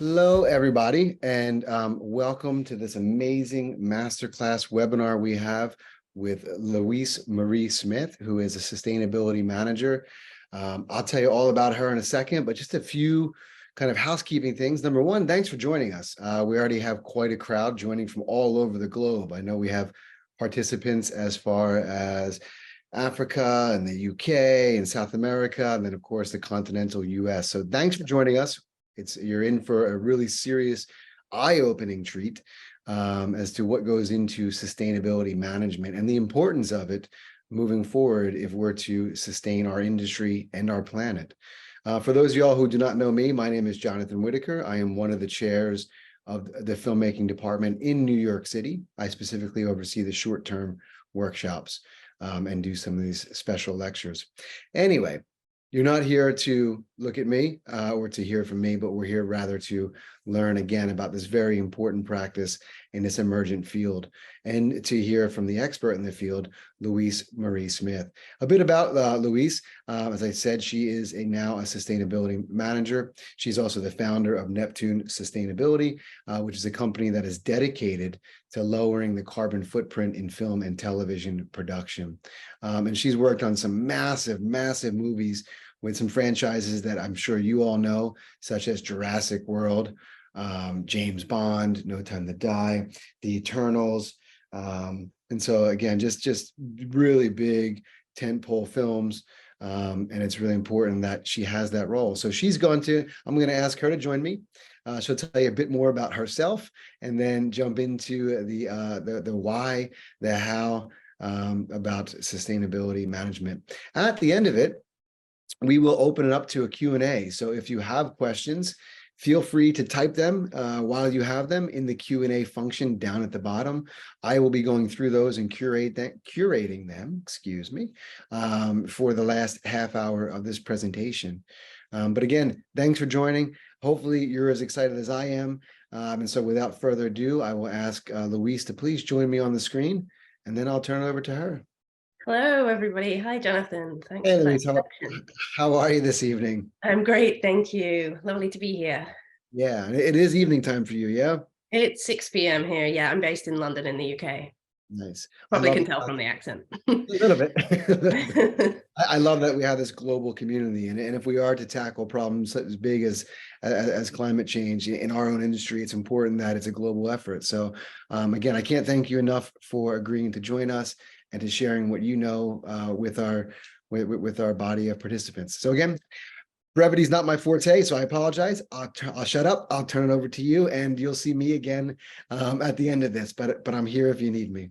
Hello, everybody, and welcome to this amazing masterclass webinar we have with Louise Marie Smith, who is a sustainability manager. I'll tell you all about her in a second, but just a few kind of housekeeping things. Number one, thanks for joining us. We already have quite a crowd joining from all over the globe. I know we have participants as far as Africa and the UK and South America, and then of course the continental US. So thanks for joining us. You're in for a really serious, eye-opening treat as to what goes into sustainability management and the importance of it moving forward if we're to sustain our industry and our planet. For those of y'all who do not know me, my name is Jonathan Whittaker. I am one of the chairs of the filmmaking department in New York City. I specifically oversee the short-term workshops and do some of these special lectures. Anyway, you're not here to look at me or to hear from me, but we're here rather to learn again about this very important practice in this emergent field and to hear from the expert in the field, Louise Marie Smith. A bit about Louise. As I said, she is now a sustainability manager. She's also the founder of Neptune Sustainability, which is a company that is dedicated to lowering the carbon footprint in film and television production. And she's worked on some massive movies with some franchises that I'm sure you all know, such as Jurassic World, James Bond, No Time to Die, The Eternals. And so again, just really big tentpole films. And it's really important that she has that role. So I'm going to ask her to join me. She'll tell you a bit more about herself and then jump into the why, the how about sustainability management. At the end of it, we will open it up to a Q&A. So if you have questions, feel free to type them while you have them in the Q&A function down at the bottom. I will be going through those and curating them, excuse me, for the last half hour of this presentation. But again, thanks for joining. Hopefully you're as excited as I am. And so without further ado, I will ask Louise to please join me on the screen, and then I'll turn it over to her. Hello, everybody. Hi, Jonathan. Thanks Hey, for that Louise, introduction. how are you this evening? I'm great, thank you. Lovely to be here. Yeah, it is evening time for you, yeah? It's 6 p.m. here. Yeah, I'm based in London in the UK. Nice. Probably can tell from the accent. A little bit. I love that we have this global community, and if we are to tackle problems as big as climate change in our own industry, it's important that it's a global effort. So again, I can't thank you enough for agreeing to join us and to sharing what you know with our body of participants. So again, brevity is not my forte, so I apologize. I'll shut up. I'll turn it over to you, and you'll see me again at the end of this. But I'm here if you need me.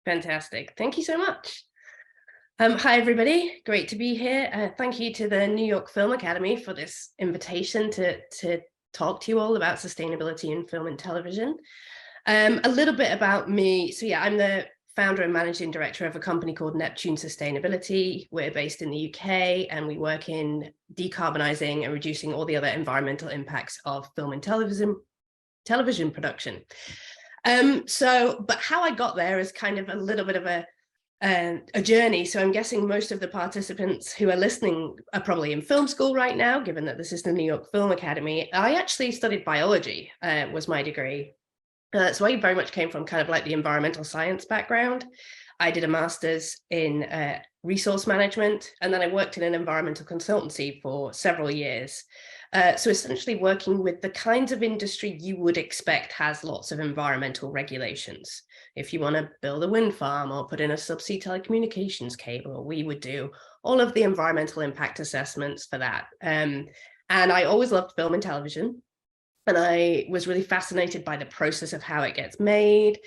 Fantastic. Thank you so much. Hi, everybody. Great to be here. Thank you to the New York Film Academy for this invitation to talk to you all about sustainability in film and television. A little bit about me. So yeah, I'm the founder and managing director of a company called Neptune Sustainability. We're based in the UK, and we work in decarbonizing and reducing all the other environmental impacts of film and television production. But how I got there is kind of a little bit of a journey. So I'm guessing most of the participants who are listening are probably in film school right now, given that this is the New York Film Academy. I actually studied biology, was my degree. So I very much came from kind of like the environmental science background. I did a master's in resource management, and then I worked in an environmental consultancy for several years. So essentially working with the kinds of industry you would expect has lots of environmental regulations. If you want to build a wind farm or put in a subsea telecommunications cable, we would do all of the environmental impact assessments for that. And I always loved film and television. And I was really fascinated by the process of how it gets made,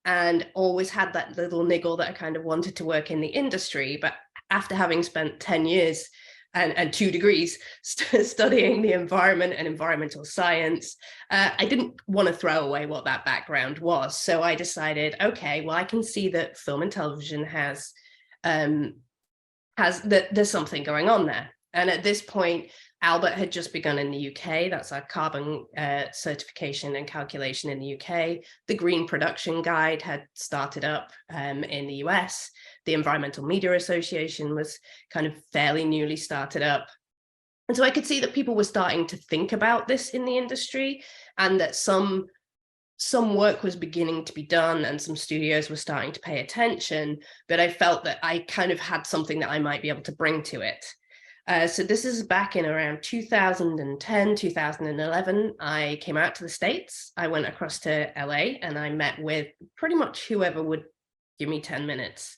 and always had that little niggle that I kind of wanted to work in the industry. But after having spent 10 years and 2 degrees studying the environment and environmental science, I didn't want to throw away what that background was. So I decided, okay, well, I can see that film and television has there's something going on there. And at this point, Albert had just begun in the UK. That's our carbon certification and calculation in the UK. The Green Production Guide had started up in the US. The Environmental Media Association was kind of fairly newly started up. And so I could see that people were starting to think about this in the industry, and that some work was beginning to be done and some studios were starting to pay attention, but I felt that I kind of had something that I might be able to bring to it. So this is back in around 2010, 2011. I came out to the States. I went across to LA and I met with pretty much whoever would give me 10 minutes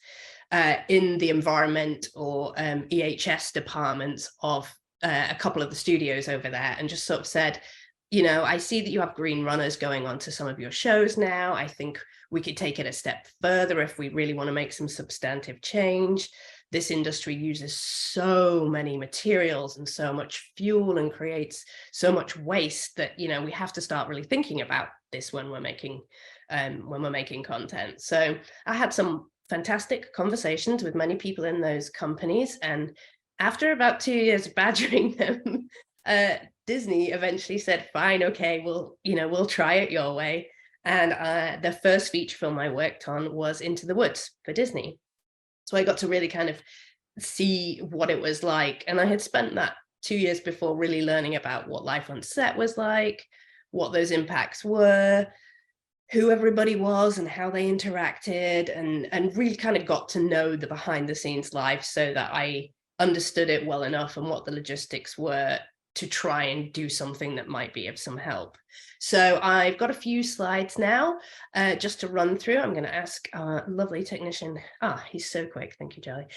in the environment or EHS departments of a couple of the studios over there, and just sort of said, you know, I see that you have green runners going on to some of your shows now. I think we could take it a step further if we really want to make some substantive change. This industry uses so many materials and so much fuel and creates so much waste that, you know, we have to start really thinking about this when we're making content. So I had some fantastic conversations with many people in those companies, and after about 2 years of badgering them, Disney eventually said, fine, okay, we'll try it your way. And the first feature film I worked on was Into the Woods for Disney. So I got to really kind of see what it was like. And I had spent that 2 years before really learning about what life on set was like, what those impacts were, who everybody was and how they interacted, and really kind of got to know the behind the scenes life so that I understood it well enough and what the logistics were to try and do something that might be of some help. So I've got a few slides now just to run through. I'm going to ask our lovely technician, he's so quick, thank you, Charlie,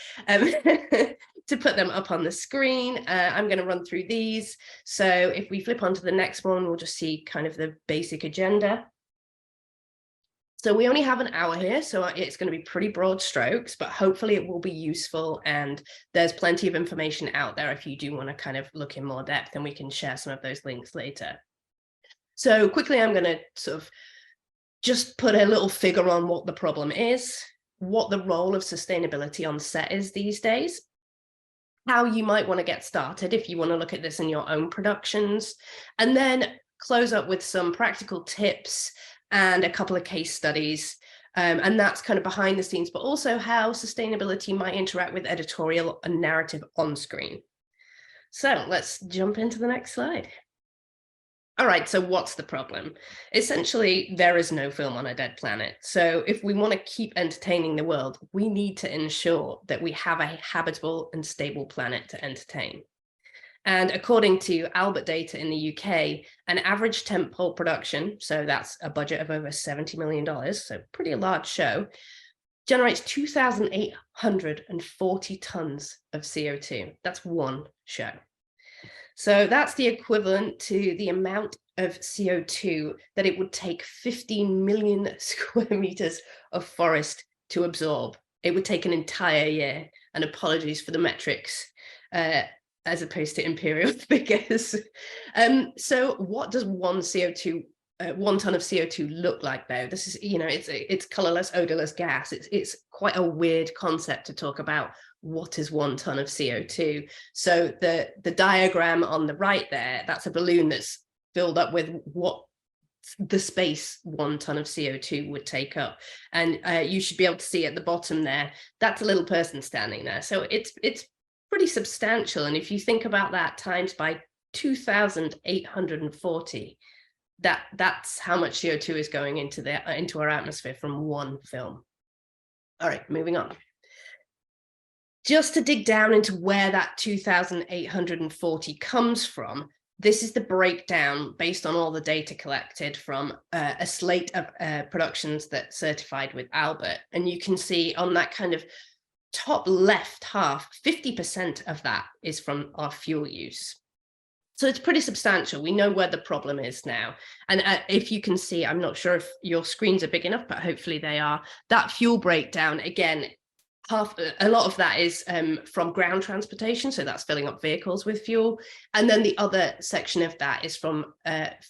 to put them up on the screen. I'm going to run through these. So if we flip onto the next one, we'll just see kind of the basic agenda. So we only have an hour here, so it's going to be pretty broad strokes, but hopefully it will be useful, and there's plenty of information out there if you do want to kind of look in more depth, and we can share some of those links later. So quickly, I'm going to sort of just put a little figure on what the problem is, what the role of sustainability on set is these days, how you might want to get started if you want to look at this in your own productions, and then close up with some practical tips and a couple of case studies. And that's kind of behind the scenes, but also how sustainability might interact with editorial and narrative on screen. So let's jump into the next slide. All right, so what's the problem? Essentially, there is no film on a dead planet. So if we want to keep entertaining the world, we need to ensure that we have a habitable and stable planet to entertain. And according to Albert data in the UK, an average tentpole production, so that's a budget of over $70 million, so pretty large show, generates 2,840 tons of CO2. That's one show. So that's the equivalent to the amount of CO2 that it would take 15 million square meters of forest to absorb. It would take an entire year, and apologies for the metrics, as opposed to imperial figures. So what does one ton of CO2 look like though? This is, you know, it's colorless, odorless gas. It's quite a weird concept to talk about what is 1 ton of CO2. So the diagram on the right there, that's a balloon that's filled up with what the space 1 ton of CO2 would take up. And you should be able to see at the bottom there, that's a little person standing there. So it's pretty substantial. And if you think about that times by 2,840, that's how much CO2 is going into our atmosphere from one film. All right, moving on. Just to dig down into where that 2,840 comes from, this is the breakdown based on all the data collected from a slate of productions that certified with Albert. And you can see on that kind of top left half, 50% of that is from our fuel use. So it's pretty substantial. We know where the problem is now. And if you can see, I'm not sure if your screens are big enough, but hopefully they are. That fuel breakdown, again, a lot of that is from ground transportation. So that's filling up vehicles with fuel. And then the other section of that is from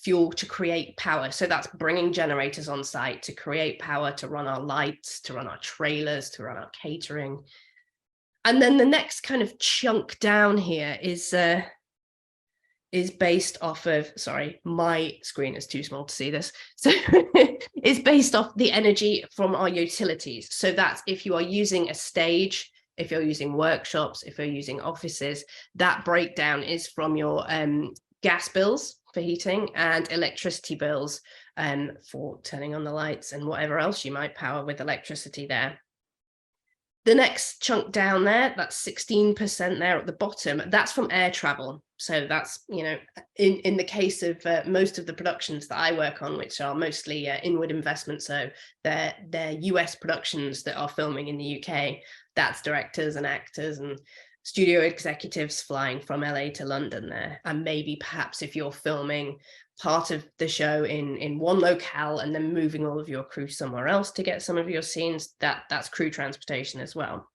fuel to create power. So that's bringing generators on site to create power, to run our lights, to run our trailers, to run our catering. And then the next kind of chunk down here is based off of, sorry, my screen is too small to see this. So it's based off the energy from our utilities. So that's if you are using a stage, if you're using workshops, if you're using offices, that breakdown is from your gas bills for heating and electricity bills for turning on the lights and whatever else you might power with electricity there. The next chunk down there, that's 16% there at the bottom, that's from air travel. So that's, you know, in the case of most of the productions that I work on, which are mostly inward investment, so they're US productions that are filming in the UK, that's directors and actors and studio executives flying from LA to London there. And maybe perhaps if you're filming part of the show in one locale and then moving all of your crew somewhere else to get some of your scenes, that's crew transportation as well.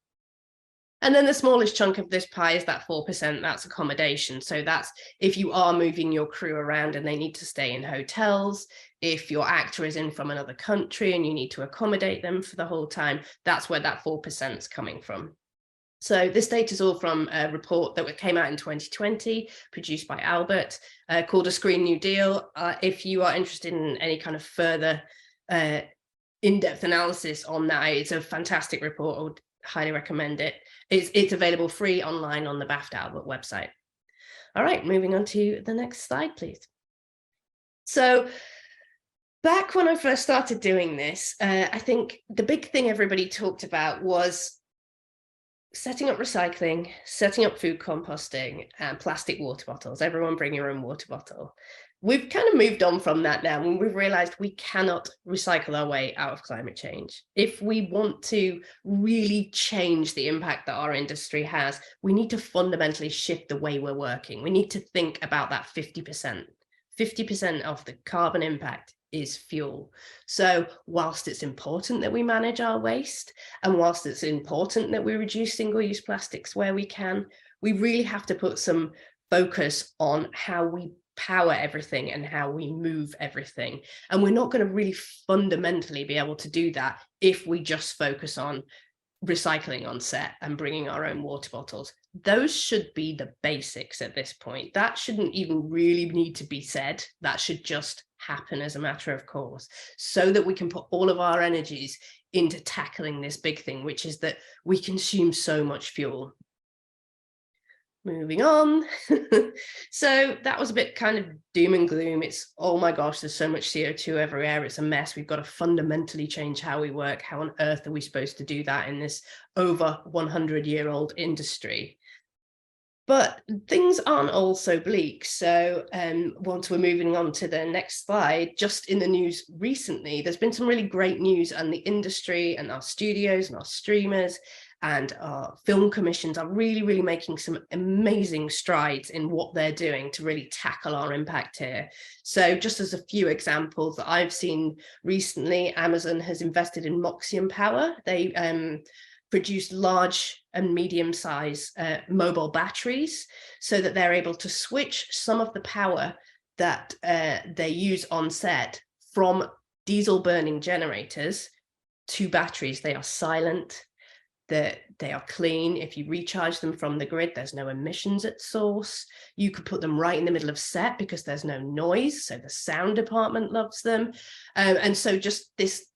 And then the smallest chunk of this pie is that 4%, that's accommodation. So that's if you are moving your crew around and they need to stay in hotels, if your actor is in from another country and you need to accommodate them for the whole time, that's where that 4% is coming from. So this data is all from a report that came out in 2020, produced by Albert, called A Screen New Deal. If you are interested in any kind of further in-depth analysis on that, it's a fantastic report. I would highly recommend it. It's available free online on the BAFTA Albert website. All right, moving on to the next slide, please. So back when I first started doing this, I think the big thing everybody talked about was setting up recycling, setting up food composting, and plastic water bottles. Everyone bring your own water bottle. We've kind of moved on from that now, and we've realized we cannot recycle our way out of climate change. If we want to really change the impact that our industry has, we need to fundamentally shift the way we're working. We need to think about that 50%. 50% of the carbon impact is fuel. So whilst it's important that we manage our waste, and whilst it's important that we reduce single-use plastics where we can, we really have to put some focus on how we power everything and how we move everything. And we're not going to really fundamentally be able to do that if we just focus on recycling on set and bringing our own water bottles. Those should be the basics at this point. That shouldn't even really need to be said. That should just happen as a matter of course, so that we can put all of our energies into tackling this big thing, which is that we consume so much fuel. Moving on. So that was a bit kind of doom and gloom. It's, oh my gosh, there's so much CO2 everywhere. It's a mess. We've got to fundamentally change how we work. How on earth are we supposed to do that in this over 100-year-old industry? But things aren't all so bleak. So once we're moving on to the next slide, just in the news recently, there's been some really great news, and the industry and our studios and our streamers and our film commissions are really making some amazing strides in what they're doing to really tackle our impact here. So just as a few examples that I've seen recently, Amazon has invested in Moxion Power. They produce large and medium-sized mobile batteries so that they're able to switch some of the power that they use on set from diesel burning generators to batteries. They are silent, they are clean. If you recharge them from the grid, there's no emissions at source. You could put them right in the middle of set because there's no noise, so the sound department loves them. And so just this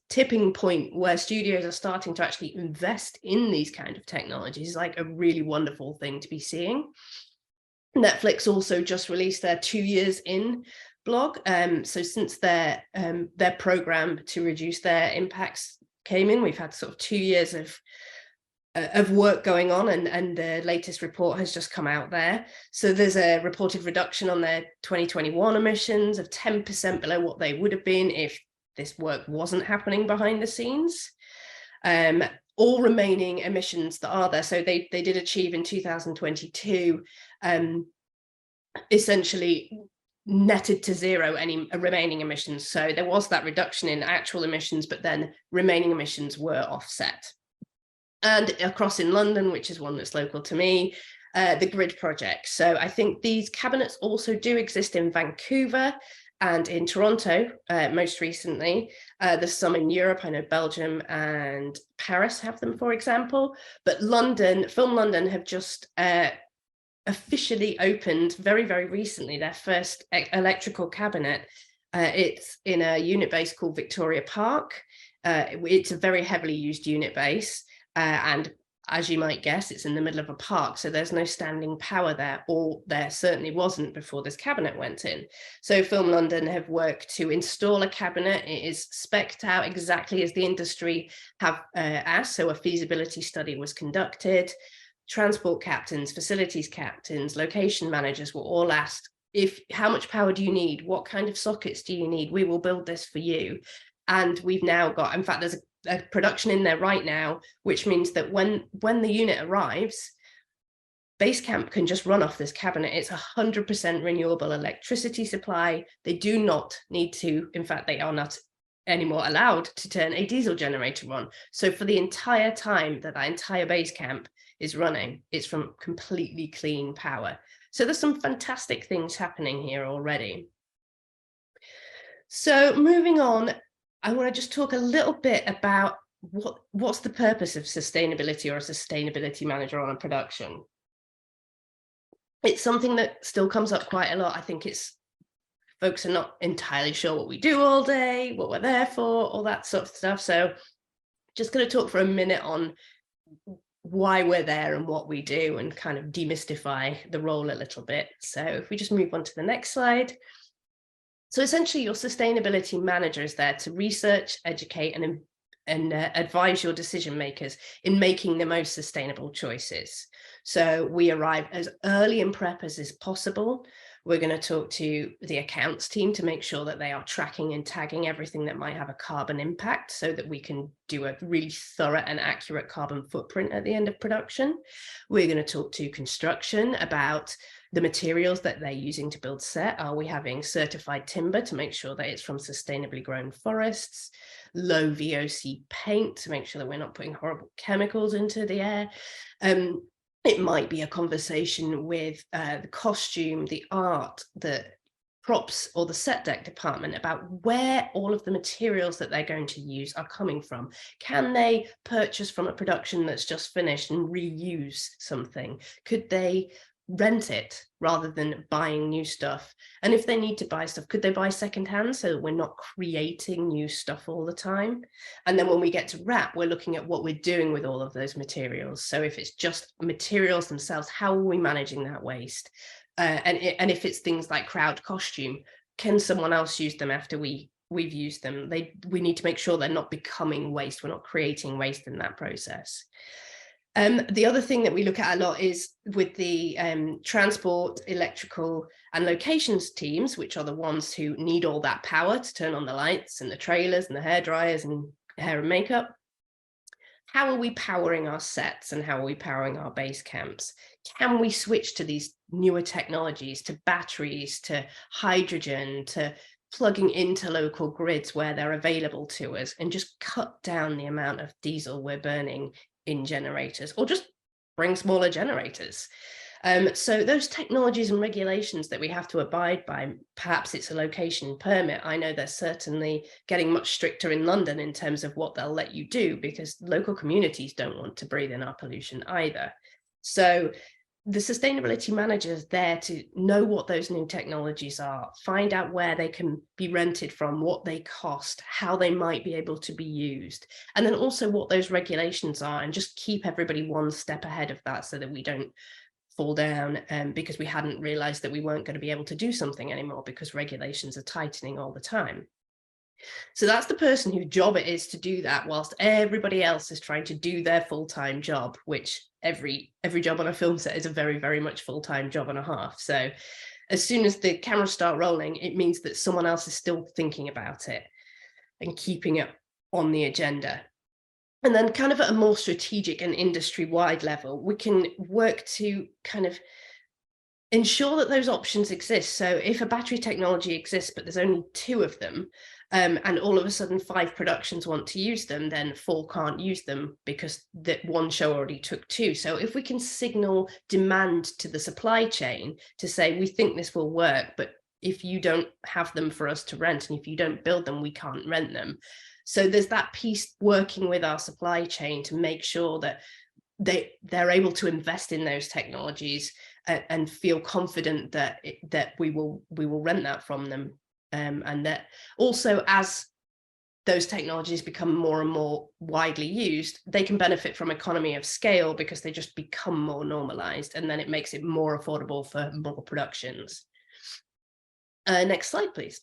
tipping point where studios are starting to actually invest in these kind of technologies is like a really wonderful thing to be seeing. Netflix also just released their 2 years in blog. So since their program to reduce their impacts came in, we've had sort of 2 years of work going on, and the latest report has just come out there. So there's a reported reduction on their 2021 emissions of 10% below what they would have been if this work wasn't happening behind the scenes. All remaining emissions that are there, so they did achieve in 2022 essentially netted to zero any remaining emissions. So there was that reduction in actual emissions, but then remaining emissions were offset. And across in London, which is one that's local to me, the grid project. So I think these cabinets also do exist in Vancouver and in Toronto, most recently. There's some in Europe. I know Belgium and Paris have them, for example. But London, Film London have just officially opened very recently their first electrical cabinet. It's in a unit base called Victoria Park. It's a very heavily used unit base, and as you might guess, it's in the middle of a park, so there's no standing power there, or there certainly wasn't before this cabinet went in. So Film London have worked to install a cabinet. It is spec'd out exactly as the industry have asked, so a feasibility study was conducted. Transport captains, facilities captains, location managers were all asked, how much power do you need? What kind of sockets do you need? We will build this for you. And we've now got, in fact, there's a production in there right now, which means that when the unit arrives, Basecamp can just run off this cabinet. It's 100% renewable electricity supply. They do not need to, in fact, they are not anymore allowed to turn a diesel generator on. So for the entire time that entire Basecamp is running, it's from completely clean power. So there's some fantastic things happening here already. So moving on, I want to just talk a little bit about what's the purpose of sustainability or a sustainability manager on a production. It's something that still comes up quite a lot. I think folks are not entirely sure what we do all day, what we're there for, all that sort of stuff. So just going to talk for a minute on why we're there and what we do, and kind of demystify the role a little bit. So if we just move on to the next slide. So essentially your sustainability manager is there to research, educate, and advise your decision makers in making the most sustainable choices. So we arrive as early in prep as is possible. We're going to talk to the accounts team to make sure that they are tracking and tagging everything that might have a carbon impact, so that we can do a really thorough and accurate carbon footprint at the end of production. We're going to talk to construction about the materials that they're using to build set. Are we having certified timber to make sure that it's from sustainably grown forests? Low VOC paint to make sure that we're not putting horrible chemicals into the air. It might be a conversation with the costume, the art, the props, or the set deck department about where all of the materials that they're going to use are coming from. Can they purchase from a production that's just finished and reuse something? Could they rent it rather than buying new stuff? And if they need to buy stuff, could they buy secondhand so that we're not creating new stuff all the time? And then when we get to wrap, we're looking at what we're doing with all of those materials. So if it's just materials themselves, how are we managing that waste? And if it's things like crowd costume, can someone else use them after we've used them? We need to make sure they're not becoming waste. We're not creating waste in that process. The other thing that we look at a lot is with the transport, electrical, and locations teams, which are the ones who need all that power to turn on the lights and the trailers and the hair dryers and hair and makeup. How are we powering our sets, and how are we powering our base camps? Can we switch to these newer technologies, to batteries, to hydrogen, to plugging into local grids where they're available to us, and just cut down the amount of diesel we're burning in generators, or just bring smaller generators? So those technologies and regulations that we have to abide by, perhaps it's a location permit. I know they're certainly getting much stricter in London in terms of what they'll let you do, because local communities don't want to breathe in our pollution either. So the sustainability manager is there to know what those new technologies are, find out where they can be rented from, what they cost, how they might be able to be used, and then also what those regulations are, and just keep everybody one step ahead of that so that we don't fall down because we hadn't realized that we weren't going to be able to do something anymore because regulations are tightening all the time. So that's the person whose job it is to do that, whilst everybody else is trying to do their full-time job, which every job on a film set is a very, very much full-time job and a half. So as soon as the cameras start rolling, it means that someone else is still thinking about it and keeping it on the agenda. And then kind of at a more strategic and industry-wide level, we can work to kind of ensure that those options exist. So if a battery technology exists, but there's only 2 of them, and all of a sudden 5 productions want to use them, then 4 can't use them because that one show already took 2. So if we can signal demand to the supply chain to say, we think this will work, but if you don't have them for us to rent, and if you don't build them, we can't rent them. So there's that piece working with our supply chain to make sure that they're able to invest in those technologies and feel confident that we will rent that from them. And that also, as those technologies become more and more widely used, they can benefit from economy of scale because they just become more normalized, and then it makes it more affordable for more productions. Next slide, please.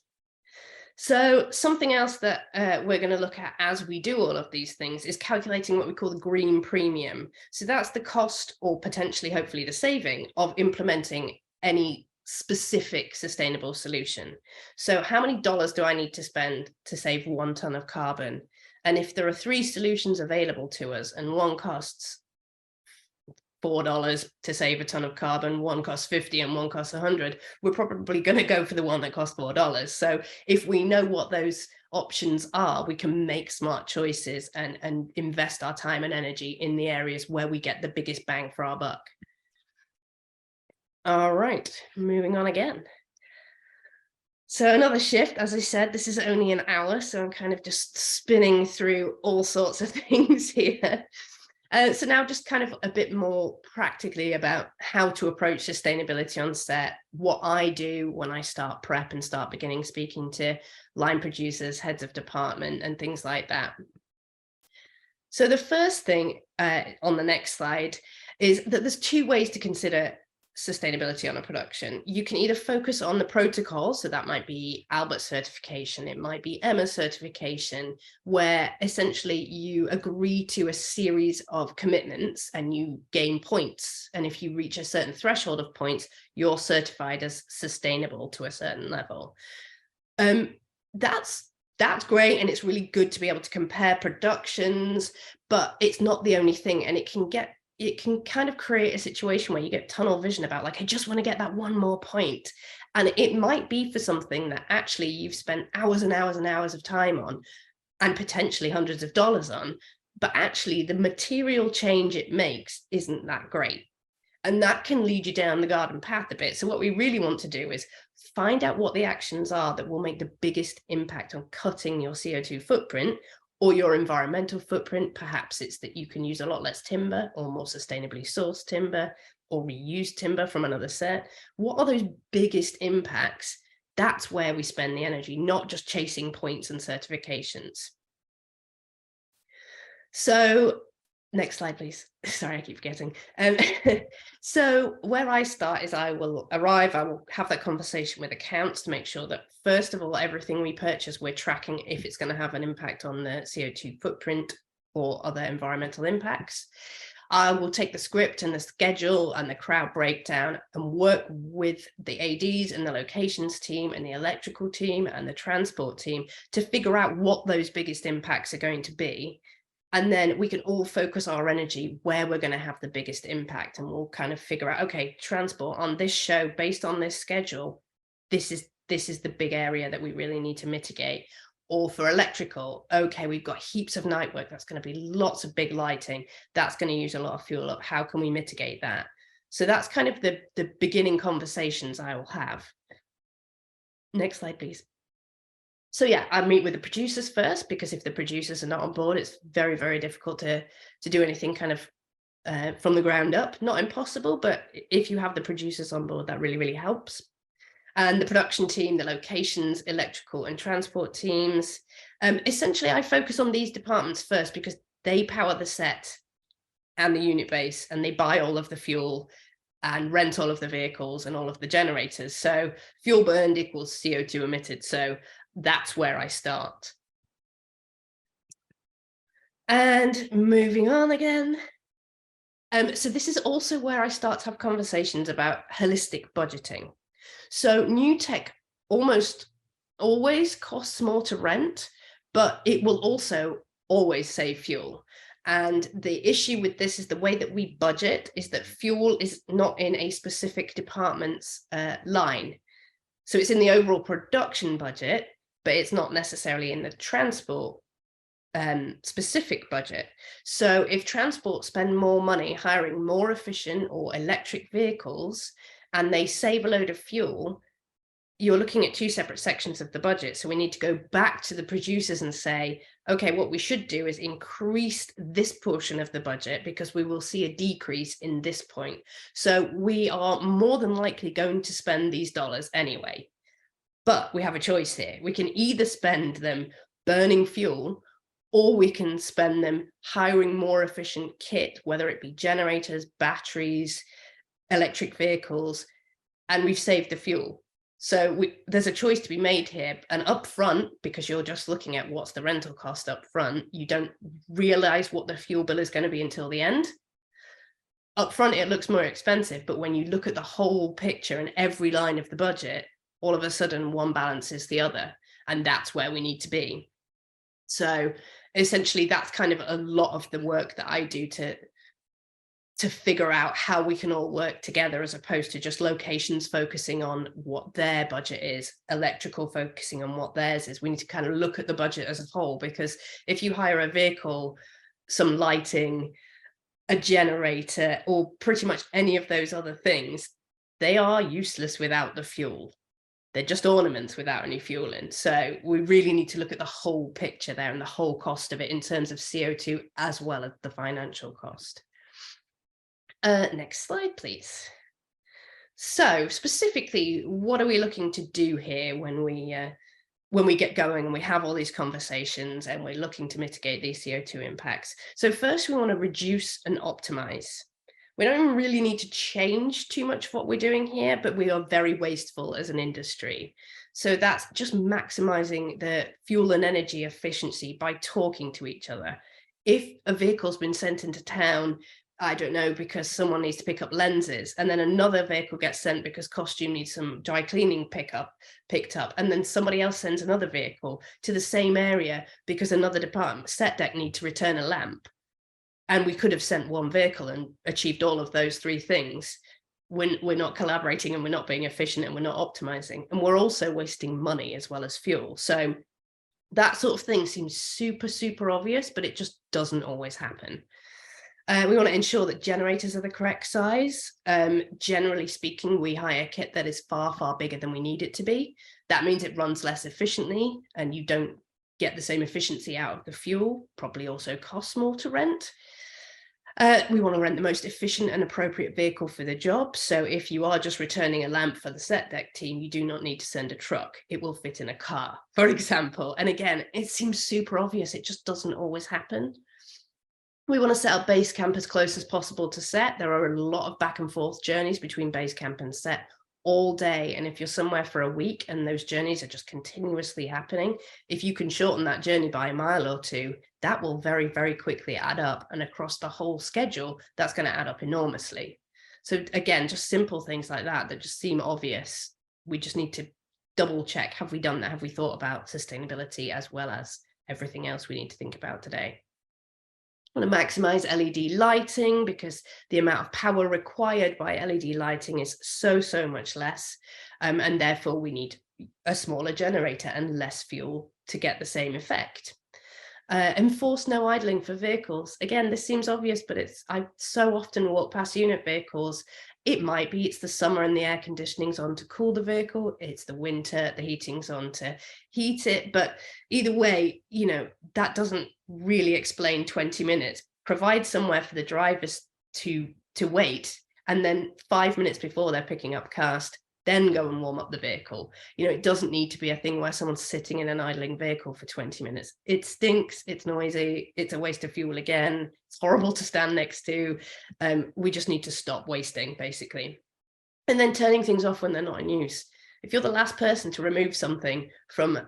So something else that we're going to look at as we do all of these things is calculating what we call the green premium. So that's the cost, or potentially, hopefully, the saving of implementing any specific sustainable solution. So how many dollars do I need to spend to save 1 ton of carbon? And if there are 3 solutions available to us and one costs $4 to save a ton of carbon, one costs 50 and one costs 100, we're probably going to go for the one that costs $4. So if we know what those options are, we can make smart choices and invest our time and energy in the areas where we get the biggest bang for our buck. All right, moving on again. So another shift, as I said, this is only an hour, so I'm kind of just spinning through all sorts of things here. So now just kind of a bit more practically about how to approach sustainability on set, what I do when I start prep and start beginning speaking to line producers, heads of department, and things like that. So the first thing on the next slide is that there's 2 ways to consider sustainability on a production. You can either focus on the protocol, so that might be Albert certification, it might be Emma certification, where essentially you agree to a series of commitments and you gain points. And if you reach a certain threshold of points, you're certified as sustainable to a certain level. That's great, and it's really good to be able to compare productions, but it's not the only thing, and it can kind of create a situation where you get tunnel vision about, like, I just want to get that one more point. And it might be for something that actually you've spent hours and hours and hours of time on and potentially hundreds of dollars on, but actually the material change it makes isn't that great. And that can lead you down the garden path a bit. So what we really want to do is find out what the actions are that will make the biggest impact on cutting your CO2 footprint or your environmental footprint. Perhaps it's that you can use a lot less timber or more sustainably sourced timber or reuse timber from another set. What are those biggest impacts? That's where we spend the energy, not just chasing points and certifications. So next slide, please. Sorry, I keep forgetting. So where I start is I will have that conversation with accounts to make sure that, first of all, everything we purchase, we're tracking if it's going to have an impact on the CO2 footprint or other environmental impacts. I will take the script and the schedule and the crowd breakdown and work with the ADs and the locations team and the electrical team and the transport team to figure out what those biggest impacts are going to be. And then we can all focus our energy where we're going to have the biggest impact, and we'll kind of figure out, okay, transport on this show based on this schedule, this is the big area that we really need to mitigate. Or for electrical, okay, we've got heaps of night work, that's going to be lots of big lighting, that's going to use a lot of fuel up, how can we mitigate that? So that's kind of the beginning conversations I will have. Next slide, please. So yeah, I meet with the producers first, because if the producers are not on board, it's very, very difficult to do anything kind of from the ground up. Not impossible, but if you have the producers on board, that really, really helps. And the production team, the locations, electrical and transport teams. Essentially, I focus on these departments first because they power the set and the unit base, and they buy all of the fuel and rent all of the vehicles and all of the generators. So fuel burned equals CO2 emitted. So that's where I start. And moving on again. So this is also where I start to have conversations about holistic budgeting. So new tech almost always costs more to rent, but it will also always save fuel. And the issue with this is the way that we budget is that fuel is not in a specific department's line. So it's in the overall production budget, but it's not necessarily in the transport specific budget. So if transport spend more money hiring more efficient or electric vehicles, and they save a load of fuel, you're looking at 2 separate sections of the budget. So we need to go back to the producers and say, okay, what we should do is increase this portion of the budget because we will see a decrease in this point. So we are more than likely going to spend these dollars anyway, but we have a choice here. We can either spend them burning fuel, or we can spend them hiring more efficient kit, whether it be generators, batteries, electric vehicles, and we've saved the fuel. So there's a choice to be made here. And up front, because you're just looking at what's the rental cost up front, you don't realize what the fuel bill is going to be until the end. Up front, it looks more expensive, but when you look at the whole picture and every line of the budget, all of a sudden one balances the other, and that's where we need to be. So essentially, that's kind of a lot of the work that I do to figure out how we can all work together, as opposed to just locations focusing on what their budget is, electrical focusing on what theirs is. We need to kind of look at the budget as a whole, because if you hire a vehicle, some lighting, a generator, or pretty much any of those other things, they are useless without the fuel. They're just ornaments without any fuel in. So we really need to look at the whole picture there and the whole cost of it in terms of CO2 as well as the financial cost. Next slide, please. So specifically, what are we looking to do here when we get going and we have all these conversations and we're looking to mitigate these CO2 impacts? So first, we want to reduce and optimize. We don't really need to change too much of what we're doing here, but we are very wasteful as an industry. So that's just maximizing the fuel and energy efficiency by talking to each other. If a vehicle's been sent into town, I don't know, because someone needs to pick up lenses, and then another vehicle gets sent because costume needs some dry cleaning picked up, and then somebody else sends another vehicle to the same area because another department, set deck, need to return a lamp. And we could have sent one vehicle and achieved all of those three things. We're not collaborating, and we're not being efficient, and we're not optimizing, and we're also wasting money as well as fuel. So that sort of thing seems super, super obvious, but it just doesn't always happen. We want to ensure that generators are the correct size. Generally speaking, we hire kit that is far, far bigger than we need it to be. That means it runs less efficiently, and you don't get the same efficiency out of the fuel. Probably also costs more to rent. We want to rent the most efficient and appropriate vehicle for the job. So if you are just returning a lamp for the set deck team, you do not need to send a truck. It will fit in a car, for example. And again, it seems super obvious. It just doesn't always happen. We want to set up base camp as close as possible to set. There are a lot of back and forth journeys between base camp and set all day. And if you're somewhere for a week and those journeys are just continuously happening, if you can shorten that journey by a mile or two, that will very, very quickly add up. And across the whole schedule, that's going to add up enormously. So again, just simple things like that just seem obvious. We just need to double check. Have we done that? Have we thought about sustainability as well as everything else we need to think about today? I want to maximize LED lighting, because the amount of power required by LED lighting is so much less. And therefore we need a smaller generator and less fuel to get the same effect. Enforce no idling for vehicles. Again, this seems obvious, but I so often walk past unit vehicles. It might be it's the summer and the air conditioning's on to cool the vehicle. It's the winter, the heating's on to heat it. But either way, that doesn't really explain 20 minutes. Provide somewhere for the drivers to wait, and then 5 minutes before they're picking up cast, then go and warm up the vehicle. It doesn't need to be a thing where someone's sitting in an idling vehicle for 20 minutes. It stinks, it's noisy, it's a waste of fuel again, it's horrible to stand next to. We just need to stop wasting, basically. And then turning things off when they're not in use. If you're the last person to remove something from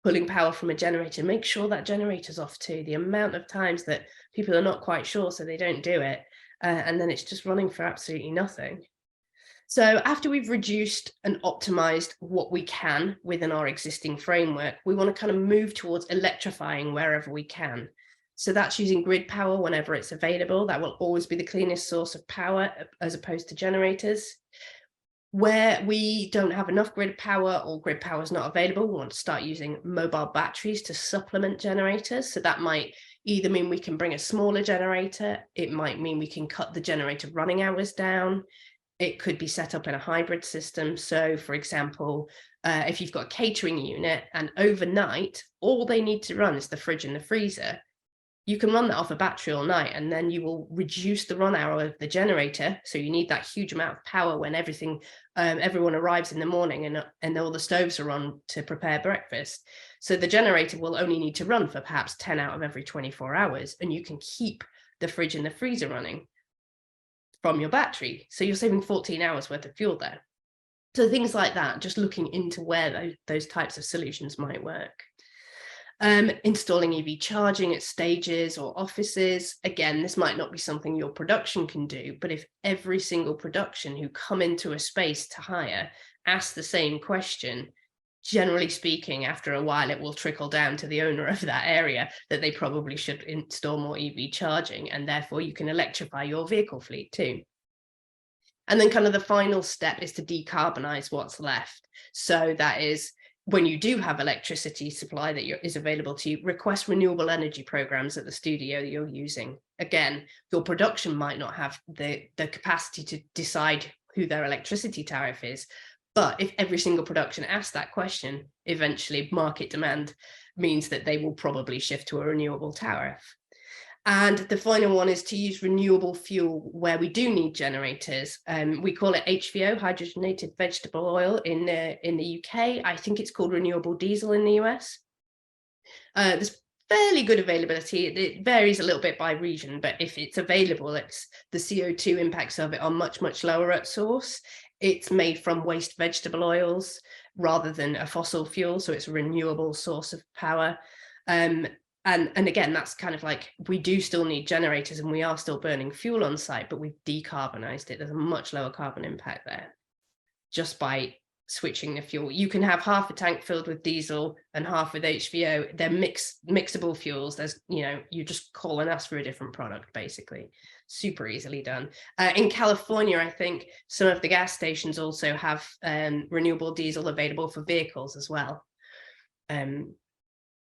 pulling power from a generator, make sure that generator's off too. The amount of times that people are not quite sure, so they don't do it, and then it's just running for absolutely nothing. So after we've reduced and optimized what we can within our existing framework, we want to kind of move towards electrifying wherever we can. So that's using grid power whenever it's available. That will always be the cleanest source of power as opposed to generators. Where we don't have enough grid power or grid power is not available, we want to start using mobile batteries to supplement generators. So that might either mean we can bring a smaller generator. It might mean we can cut the generator running hours down. It could be set up in a hybrid system. So for example, if you've got a catering unit and overnight, all they need to run is the fridge and the freezer, you can run that off a battery all night, and then you will reduce the run hour of the generator. So you need that huge amount of power when everyone arrives in the morning and all the stoves are on to prepare breakfast. So the generator will only need to run for perhaps 10 out of every 24 hours, and you can keep the fridge and the freezer running from your battery. So you're saving 14 hours worth of fuel there. So things like that, just looking into where those types of solutions might work. Installing EV charging at stages or offices. Again, this might not be something your production can do, but if every single production who come into a space to hire ask the same question, generally speaking, after a while, it will trickle down to the owner of that area that they probably should install more EV charging, and therefore you can electrify your vehicle fleet too. And then kind of the final step is to decarbonize what's left. So that is, when you do have electricity supply that is available to you, request renewable energy programs at the studio you're using. Again, your production might not have the capacity to decide who their electricity tariff is, but if every single production asks that question, eventually market demand means that they will probably shift to a renewable tariff. And the final one is to use renewable fuel where we do need generators. We call it HVO, hydrogenated vegetable oil, in the UK. I think it's called renewable diesel in the US. There's fairly good availability. It varies a little bit by region, but if it's available, the CO2 impacts of it are much, much lower at source. It's made from waste vegetable oils rather than a fossil fuel, so it's a renewable source of power. And again, that's kind of like, we do still need generators and we are still burning fuel on site, but we've decarbonized it. There's a much lower carbon impact there just by switching the fuel. You can have half a tank filled with diesel and half with HVO. They're mixable fuels. There's, you just call and ask for a different product, basically. Super easily done. In California, I think some of the gas stations also have renewable diesel available for vehicles as well.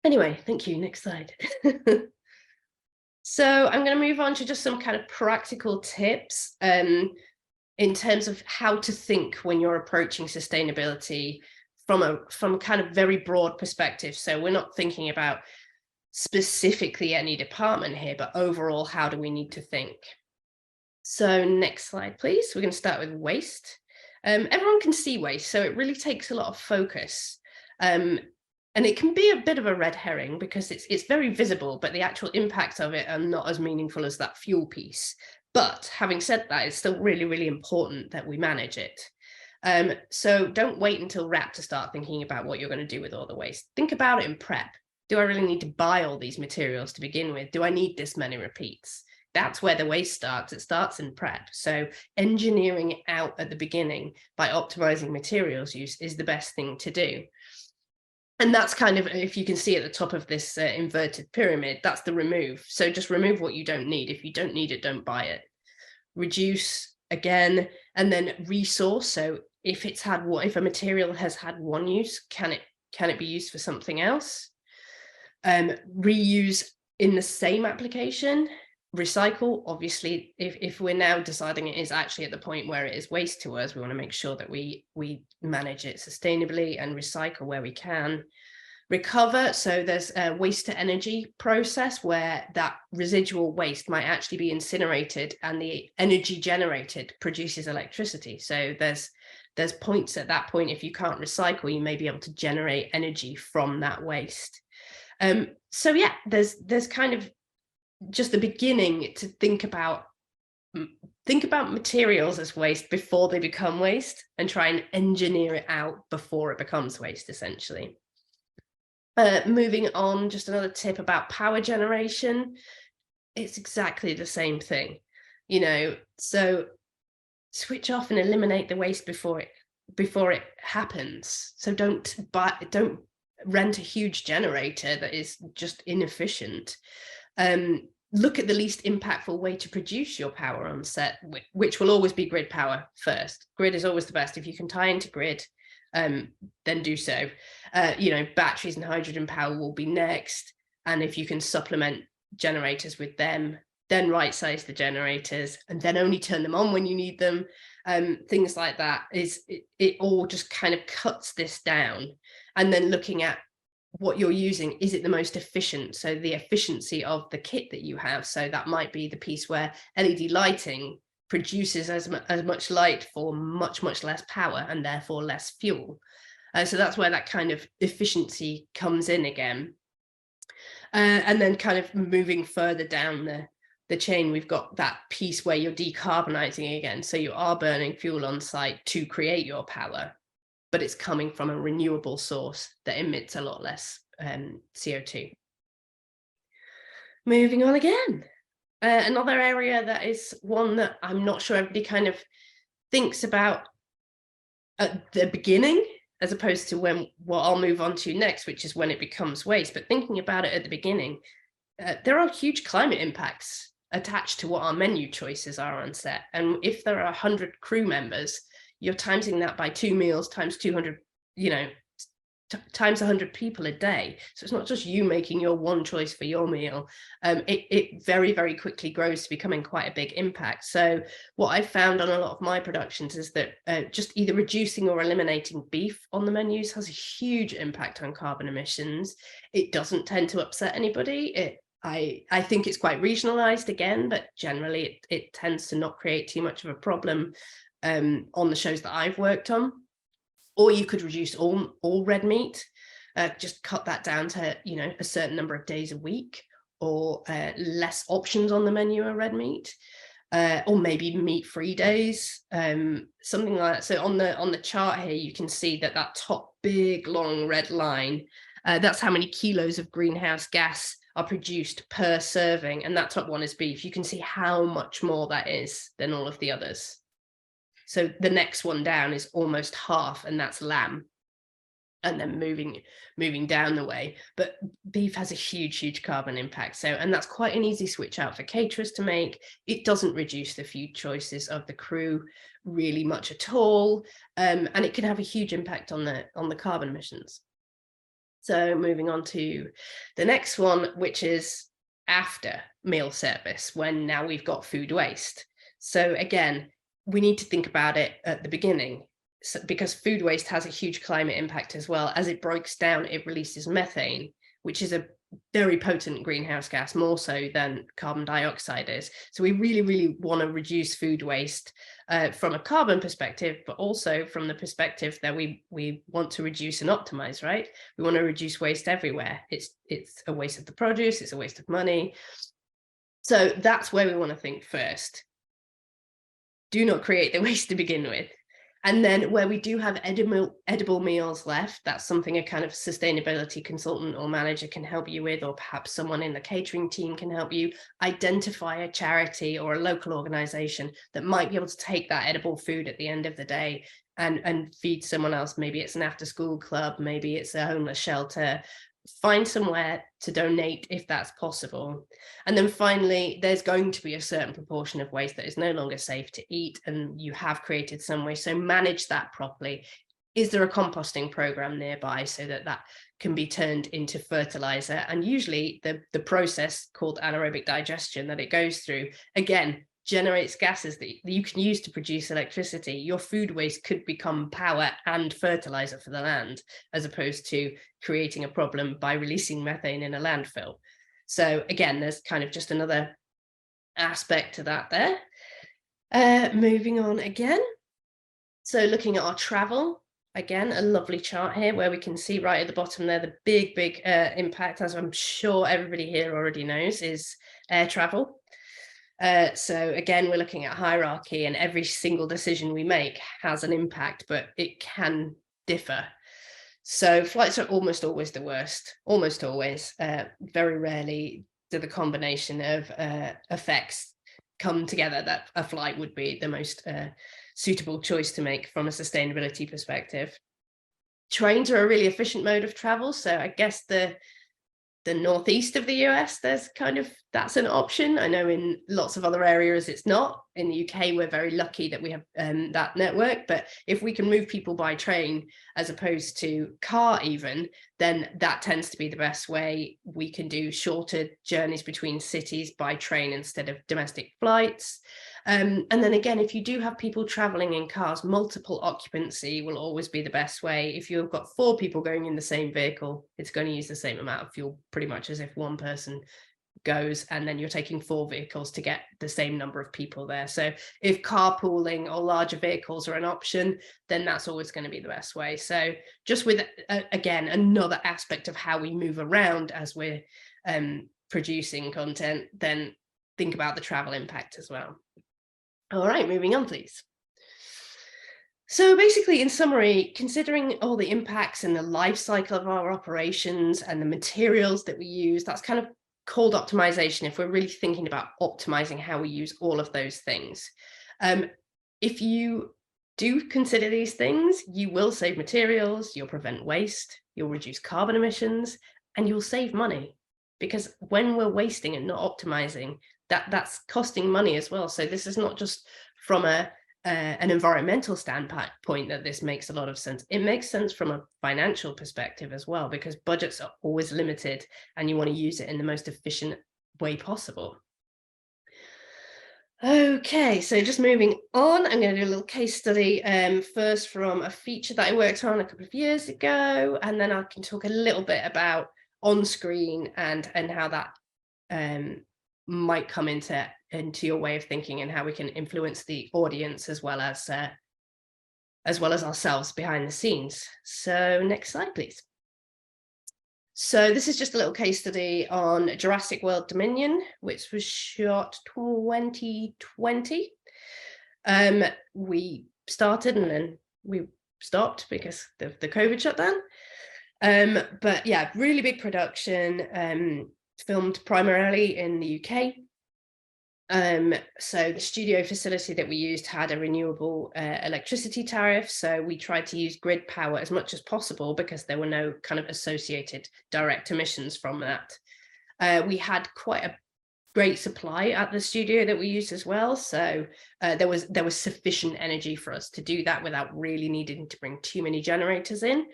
Anyway, thank you. Next slide. So I'm going to move on to just some kind of practical tips in terms of how to think when you're approaching sustainability from kind of very broad perspective. So we're not thinking about specifically any department here, but overall, how do we need to think? So next slide, please. We're going to start with waste. Everyone can see waste, so it really takes a lot of focus. And it can be a bit of a red herring because it's very visible, but the actual impacts of it are not as meaningful as that fuel piece. But having said that, it's still really, really important that we manage it. So don't wait until wrap to start thinking about what you're going to do with all the waste. Think about it in prep. Do I really need to buy all these materials to begin with? Do I need this many repeats? That's where the waste starts. It starts in prep. So engineering it out at the beginning by optimizing materials use is the best thing to do. And that's kind of, if you can see at the top of this inverted pyramid, that's the remove. So just remove what you don't need. If you don't need it, don't buy it. Reduce again, and then resource. So if a material has had one use, can it be used for something else? Reuse in the same application. Recycle, obviously, if we're now deciding it is actually at the point where it is waste to us, we want to make sure that we manage it sustainably and recycle where we can. Recover, so there's a waste to energy process where that residual waste might actually be incinerated and the energy generated produces electricity. So there's points at that point, if you can't recycle, you may be able to generate energy from that waste. So yeah, there's kind of just the beginning to think about materials as waste before they become waste and try and engineer it out before it becomes waste, essentially. Moving on, just another tip about power generation. It's exactly the same thing, so switch off and eliminate the waste before it happens. So don't rent a huge generator that is just inefficient. Look at the least impactful way to produce your power on set, which will always be grid power first. Grid is always the best. If you can tie into grid, then do so. Batteries and hydrogen power will be next. And if you can supplement generators with them, then right size the generators and then only turn them on when you need them. Things like that it all just kind of cuts this down. And then looking at what you're using, is it the most efficient? So the efficiency of the kit that you have. So that might be the piece where LED lighting produces as much light for much less power and therefore less fuel. So that's where that kind of efficiency comes in again. And then kind of moving further down the chain, we've got that piece where you're decarbonizing again. So you are burning fuel on site to create your power, but it's coming from a renewable source that emits a lot less CO2. Moving on again. Another area that is one that I'm not sure everybody kind of thinks about at the beginning, as opposed to what I'll move on to next, which is when it becomes waste. But thinking about it at the beginning, there are huge climate impacts attached to what our menu choices are on set. And if there are 100 crew members, you're timesing that by 2 meals times 200, times 100 people a day. So it's not just you making your one choice for your meal. It very, very quickly grows to becoming quite a big impact. So what I've found on a lot of my productions is that just either reducing or eliminating beef on the menus has a huge impact on carbon emissions. It doesn't tend to upset anybody. I think it's quite regionalized again, but generally it tends to not create too much of a problem on the shows that I've worked on. Or you could reduce all red meat, just cut that down to, a certain number of days a week, or less options on the menu of red meat, or maybe meat-free days, something like that. So on the chart here, you can see that top big long red line, that's how many kilos of greenhouse gas are produced per serving, and that top one is beef. You can see how much more that is than all of the others. So the next one down is almost half, and that's lamb. And then moving down the way. But beef has a huge carbon impact. So, and that's quite an easy switch out for caterers to make. It doesn't reduce the food choices of the crew really much at all. And it can have a huge impact on the carbon emissions. So moving on to the next one, which is after meal service, when now we've got food waste. So again, we need to think about it at the beginning, because food waste has a huge climate impact as well. As it breaks down, it releases methane, which is a very potent greenhouse gas, more so than carbon dioxide is. So we really want to reduce food waste from a carbon perspective, but also from the perspective that we want to reduce and optimize, right? We want to reduce waste everywhere. It's a waste of the produce, it's a waste of money. So that's where we want to think first. Do not create the waste to begin with. And then where we do have edible meals left, that's something a kind of sustainability consultant or manager can help you with, or perhaps someone in the catering team can help you identify a charity or a local organization that might be able to take that edible food at the end of the day and feed someone else. Maybe it's an after school club, maybe it's a homeless shelter. Find somewhere to donate if that's possible. And then finally, there's going to be a certain proportion of waste that is no longer safe to eat, and you have created some waste, so manage that properly. Is there a composting program nearby so that can be turned into fertilizer? And usually the process called anaerobic digestion that it goes through, again, generates gases that you can use to produce electricity. Your food waste could become power and fertilizer for the land, as opposed to creating a problem by releasing methane in a landfill. So again, there's kind of just another aspect to that there. Moving on again. So looking at our travel, again, a lovely chart here where we can see right at the bottom there, the big impact, as I'm sure everybody here already knows, is air travel. So again, we're looking at hierarchy, and every single decision we make has an impact, but it can differ. So flights are almost always the worst, almost always. Very rarely do the combination of effects come together that a flight would be the most suitable choice to make from a sustainability perspective. Trains are a really efficient mode of travel. So I guess the northeast of the US, that's an option. I know in lots of other areas it's not. In the UK, we're very lucky that we have that network. But if we can move people by train as opposed to car even, then that tends to be the best way. We can do shorter journeys between cities by train instead of domestic flights. And then again, if you do have people traveling in cars, multiple occupancy will always be the best way. If you've got 4 people going in the same vehicle, it's going to use the same amount of fuel, pretty much as if one person goes, and then you're taking 4 vehicles to get the same number of people there. So if carpooling or larger vehicles are an option, then that's always going to be the best way. So just with, again, another aspect of how we move around as we're producing content, then think about the travel impact as well. All right, moving on, please. So basically, in summary, considering all the impacts and the life cycle of our operations and the materials that we use, that's kind of called optimization if we're really thinking about optimizing how we use all of those things. If you do consider these things, you will save materials, you'll prevent waste, you'll reduce carbon emissions, and you'll save money. Because when we're wasting and not optimizing, that's costing money as well. So this is not just from an environmental standpoint that this makes a lot of sense. It makes sense from a financial perspective as well, because budgets are always limited and you want to use it in the most efficient way possible. Okay, so just moving on, I'm going to do a little case study first from a feature that I worked on a couple of years ago, and then I can talk a little bit about on-screen and how that might come into your way of thinking and how we can influence the audience as well as ourselves behind the scenes. So next slide, please. So this is just a little case study on Jurassic World Dominion, which was shot 2020. We started and then we stopped because of the COVID shutdown. But yeah, really big production, filmed primarily in the UK. So the studio facility that we used had a renewable electricity tariff. So we tried to use grid power as much as possible because there were no kind of associated direct emissions from that. We had quite a great supply at the studio that we used as well. So there was sufficient energy for us to do that without really needing to bring too many generators in.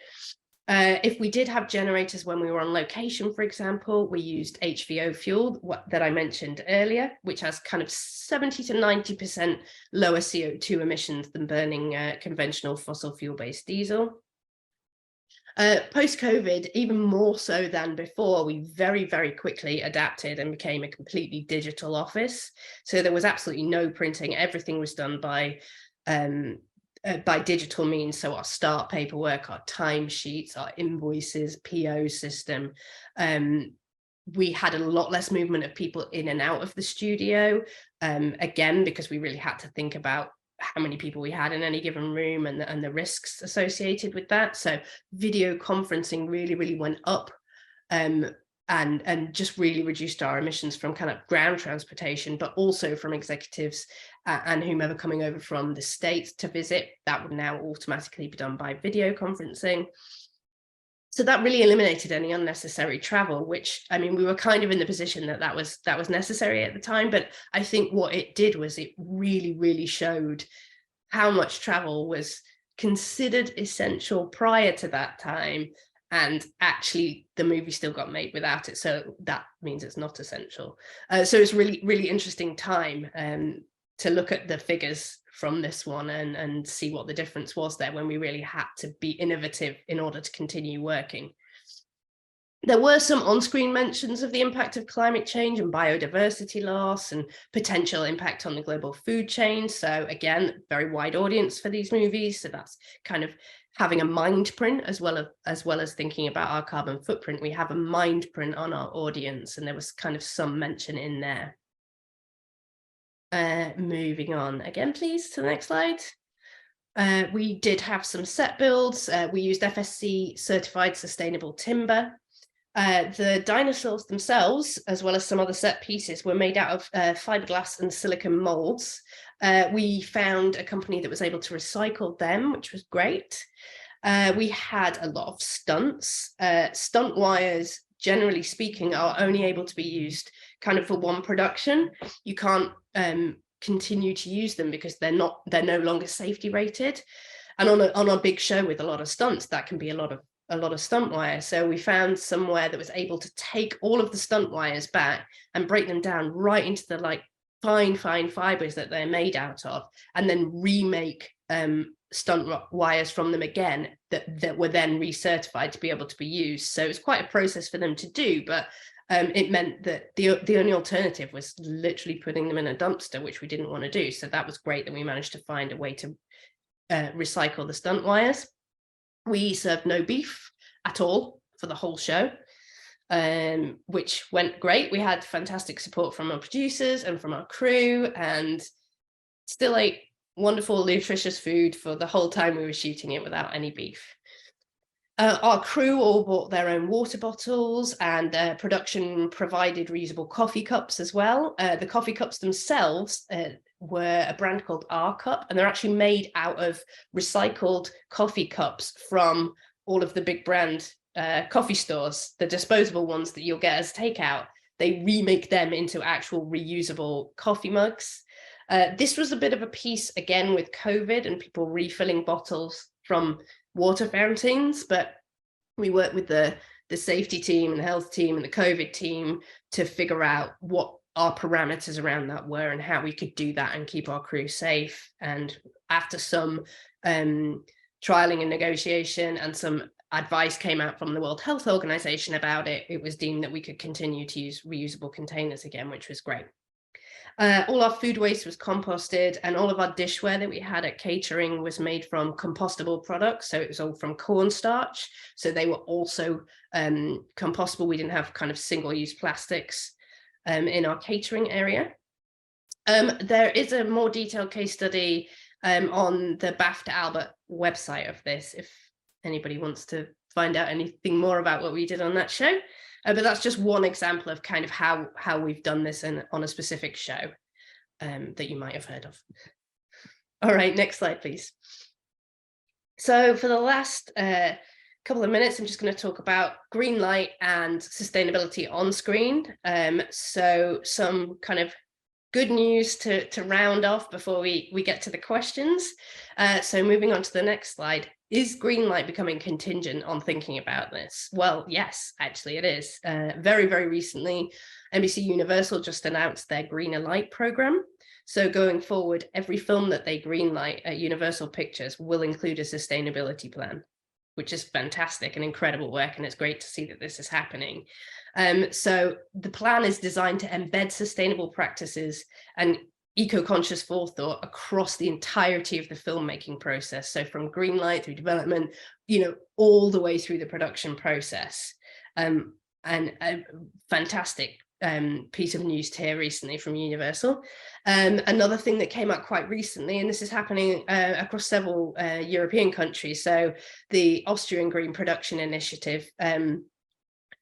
If we did have generators when we were on location, for example, we used HVO fuel that I mentioned earlier, which has kind of 70 to 90% lower CO2 emissions than burning conventional fossil fuel-based diesel. Post-COVID, even more so than before, we very, very quickly adapted and became a completely digital office. So there was absolutely no printing. Everything was done by digital means. So our start paperwork, our timesheets, our invoices, PO system. We had a lot less movement of people in and out of the studio, again, because we really had to think about how many people we had in any given room and the risks associated with that. So video conferencing really, really went up and just really reduced our emissions from kind of ground transportation, but also from executives and whomever coming over from the States to visit. That would now automatically be done by video conferencing. So that really eliminated any unnecessary travel, which, I mean, we were kind of in the position that was necessary at the time, but I think what it did was it really, really showed how much travel was considered essential prior to that time. And actually, the movie still got made without it. So that means it's not essential. So it's really, really interesting time to look at the figures from this one and see what the difference was there when we really had to be innovative in order to continue working. There were some on-screen mentions of the impact of climate change and biodiversity loss and potential impact on the global food chain. So again, very wide audience for these movies. So that's kind of having a mind print as well as thinking about our carbon footprint. We have a mind print on our audience, and there was kind of some mention in there. Moving on again, please, to the next slide. We did have some set builds. We used FSC certified sustainable timber. The dinosaurs themselves, as well as some other set pieces, were made out of fiberglass and silicone molds. We found a company that was able to recycle them, which was great. We had a lot of stunts. Stunt wires, generally speaking, are only able to be used kind of for one production. You can't continue to use them because they're no longer safety rated. And on a big show with a lot of stunts, that can be a lot of stunt wire. So we found somewhere that was able to take all of the stunt wires back and break them down right into the like fine fibers that they're made out of, and then remake stunt wires from them again that were then recertified to be able to be used. So it's quite a process for them to do, but it meant that the only alternative was literally putting them in a dumpster, which we didn't want to do. So that was great that we managed to find a way to recycle the stunt wires. We served no beef at all for the whole show, which went great. We had fantastic support from our producers and from our crew, and still ate wonderful, nutritious food for the whole time we were shooting it without any beef. Our crew all bought their own water bottles, and production provided reusable coffee cups as well. The coffee cups themselves were a brand called R Cup, and they're actually made out of recycled coffee cups from all of the big brand coffee stores, the disposable ones that you'll get as takeout. They remake them into actual reusable coffee mugs. This was a bit of a piece again with COVID and people refilling bottles from water fountains, but we worked with the safety team and the health team and the COVID team to figure out what our parameters around that were and how we could do that and keep our crew safe. And after some trialing and negotiation and some advice came out from the World Health Organization about it, it was deemed that we could continue to use reusable containers again, which was great. All our food waste was composted, and all of our dishware that we had at catering was made from compostable products. So it was all from cornstarch. So they were also compostable. We didn't have kind of single-use plastics in our catering area. There is a more detailed case study on the BAFTA Albert website of this, if anybody wants to find out anything more about what we did on that show. But that's just one example of kind of how we've done this on a specific show that you might have heard of. All right, next slide, please. So for the last couple of minutes, I'm just going to talk about green light and sustainability on screen. So some kind of good news to round off before we get to the questions. So moving on to the next slide. Is green light becoming contingent on thinking about this? Well, yes, actually it is. Very, very recently, NBC Universal just announced their Greener Light program. So going forward, every film that they greenlight at Universal Pictures will include a sustainability plan, which is fantastic and incredible work. And it's great to see that this is happening. So the plan is designed to embed sustainable practices and eco-conscious forethought across the entirety of the filmmaking process. So from green light through development, all the way through the production process. And a fantastic piece of news to hear recently from Universal. Another thing that came out quite recently, and this is happening across several European countries. So the Austrian Green Production Initiative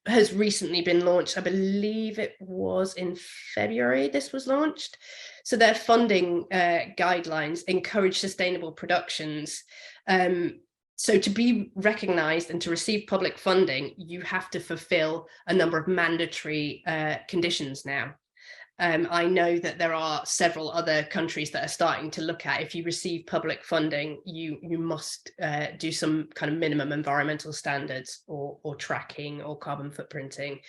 has recently been launched. I believe it was in February this was launched. So their funding guidelines encourage sustainable productions. So to be recognized and to receive public funding, you have to fulfill a number of mandatory conditions now. I know that there are several other countries that are starting to look at, if you receive public funding, you must do some kind of minimum environmental standards or tracking or carbon footprinting.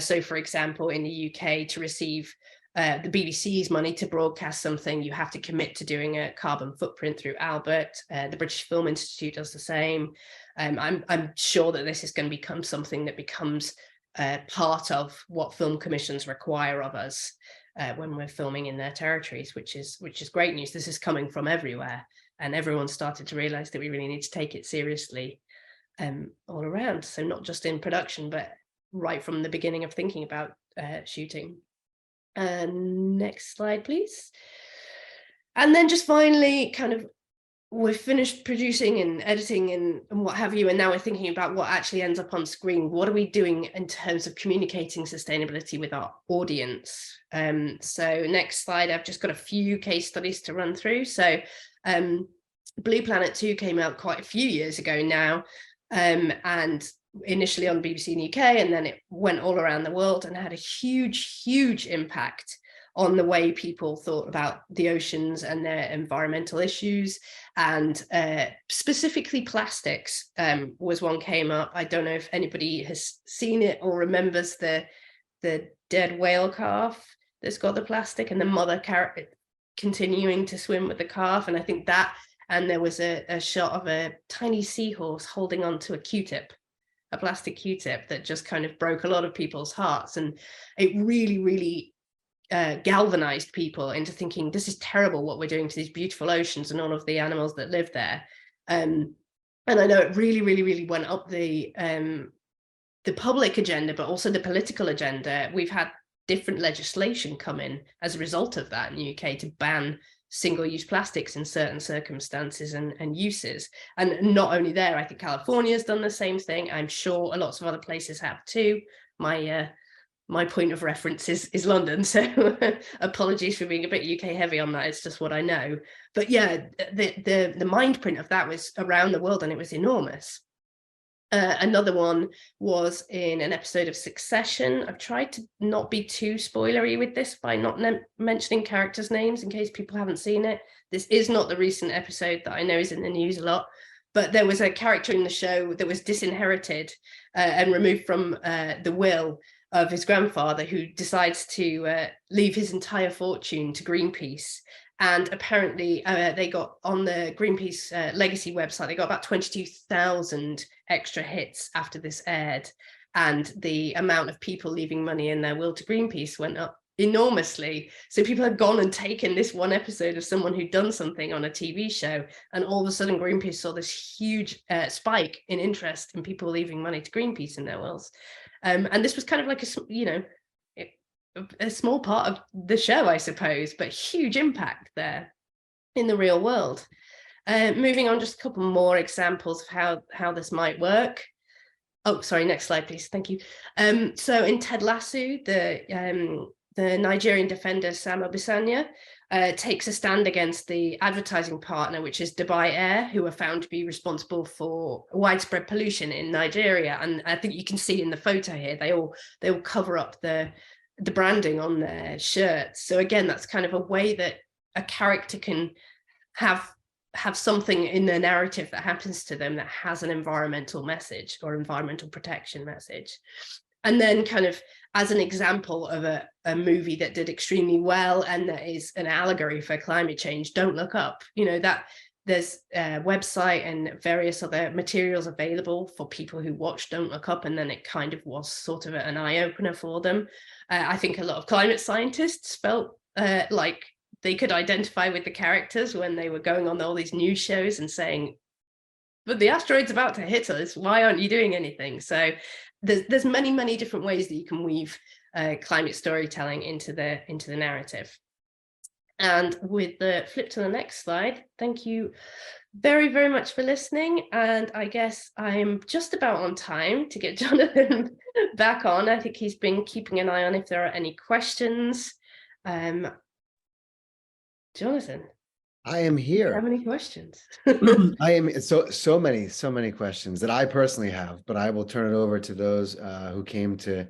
So for example, in the UK, to receive the BBC's money to broadcast something, you have to commit to doing a carbon footprint through Albert. The British Film Institute does the same. I'm sure that this is going to become something that becomes part of what film commissions require of us when we're filming in their territories, which is great news. This is coming from everywhere, and everyone started to realize that we really need to take it seriously all around. So not just in production, but right from the beginning of thinking about shooting. Next slide, please. And then just finally, kind of, we've finished producing and editing and what have you, and now we're thinking about what actually ends up on screen. What are we doing in terms of communicating sustainability with our audience? So next slide, I've just got a few case studies to run through. So Blue Planet 2 came out quite a few years ago now, and initially on BBC in the UK, and then it went all around the world and had a huge impact on the way people thought about the oceans and their environmental issues, and specifically plastics was one came up. I don't know if anybody has seen it or remembers the dead whale calf that's got the plastic, and the mother continuing to swim with the calf. And I think that, and there was a shot of a tiny seahorse holding onto a Q-tip, a plastic Q-tip, that just kind of broke a lot of people's hearts. And it really, really galvanized people into thinking, this is terrible what we're doing to these beautiful oceans and all of the animals that live there. And I know it really, really, really went up the public agenda, but also the political agenda. We've had different legislation come in as a result of that in the UK to ban single-use plastics in certain circumstances and uses. And not only there, I think California's done the same thing. I'm sure lots of other places have too. My point of reference is London, so apologies for being a bit UK heavy on that. It's just what I know. But yeah, the mind print of that was around the world, and it was enormous. Another one was in an episode of Succession. I've tried to not be too spoilery with this by not mentioning characters' names in case people haven't seen it. This is not the recent episode that I know is in the news a lot, but there was a character in the show that was disinherited and removed from the will of his grandfather, who decides to leave his entire fortune to Greenpeace. And apparently they got on the Greenpeace legacy website, they got about 22,000 extra hits after this aired. And the amount of people leaving money in their will to Greenpeace went up enormously. So people had gone and taken this one episode of someone who'd done something on a TV show, and all of a sudden Greenpeace saw this huge spike in interest in people leaving money to Greenpeace in their wills. And this was kind of like a small part of the show, I suppose, but huge impact there in the real world. Moving on, just a couple more examples of how this might work. Oh, sorry, next slide, please. Thank you. So in Ted Lasso, the Nigerian defender Sam Obisanya takes a stand against the advertising partner, which is Dubai Air, who are found to be responsible for widespread pollution in Nigeria. And I think you can see in the photo here, they all cover up the branding on their shirts. So again, that's kind of a way that a character can have something in their narrative that happens to them that has an environmental message or environmental protection message. And then kind of as an example of a movie that did extremely well and that is an allegory for climate change, Don't Look Up. You know, that there's a website and various other materials available for people who watch Don't Look Up, and then it kind of was sort of an eye-opener for them. I think a lot of climate scientists felt like they could identify with the characters when they were going on all these news shows and saying, but the asteroid's about to hit us, why aren't you doing anything? So there's many, many different ways that you can weave climate storytelling into the narrative. And with the flip to the next slide, thank you very, very much for listening. And I guess I'm just about on time to get Jonathan back on. I think he's been keeping an eye on if there are any questions. Jonathan. I am here. How many questions? I am so many questions that I personally have, but I will turn it over to those who came to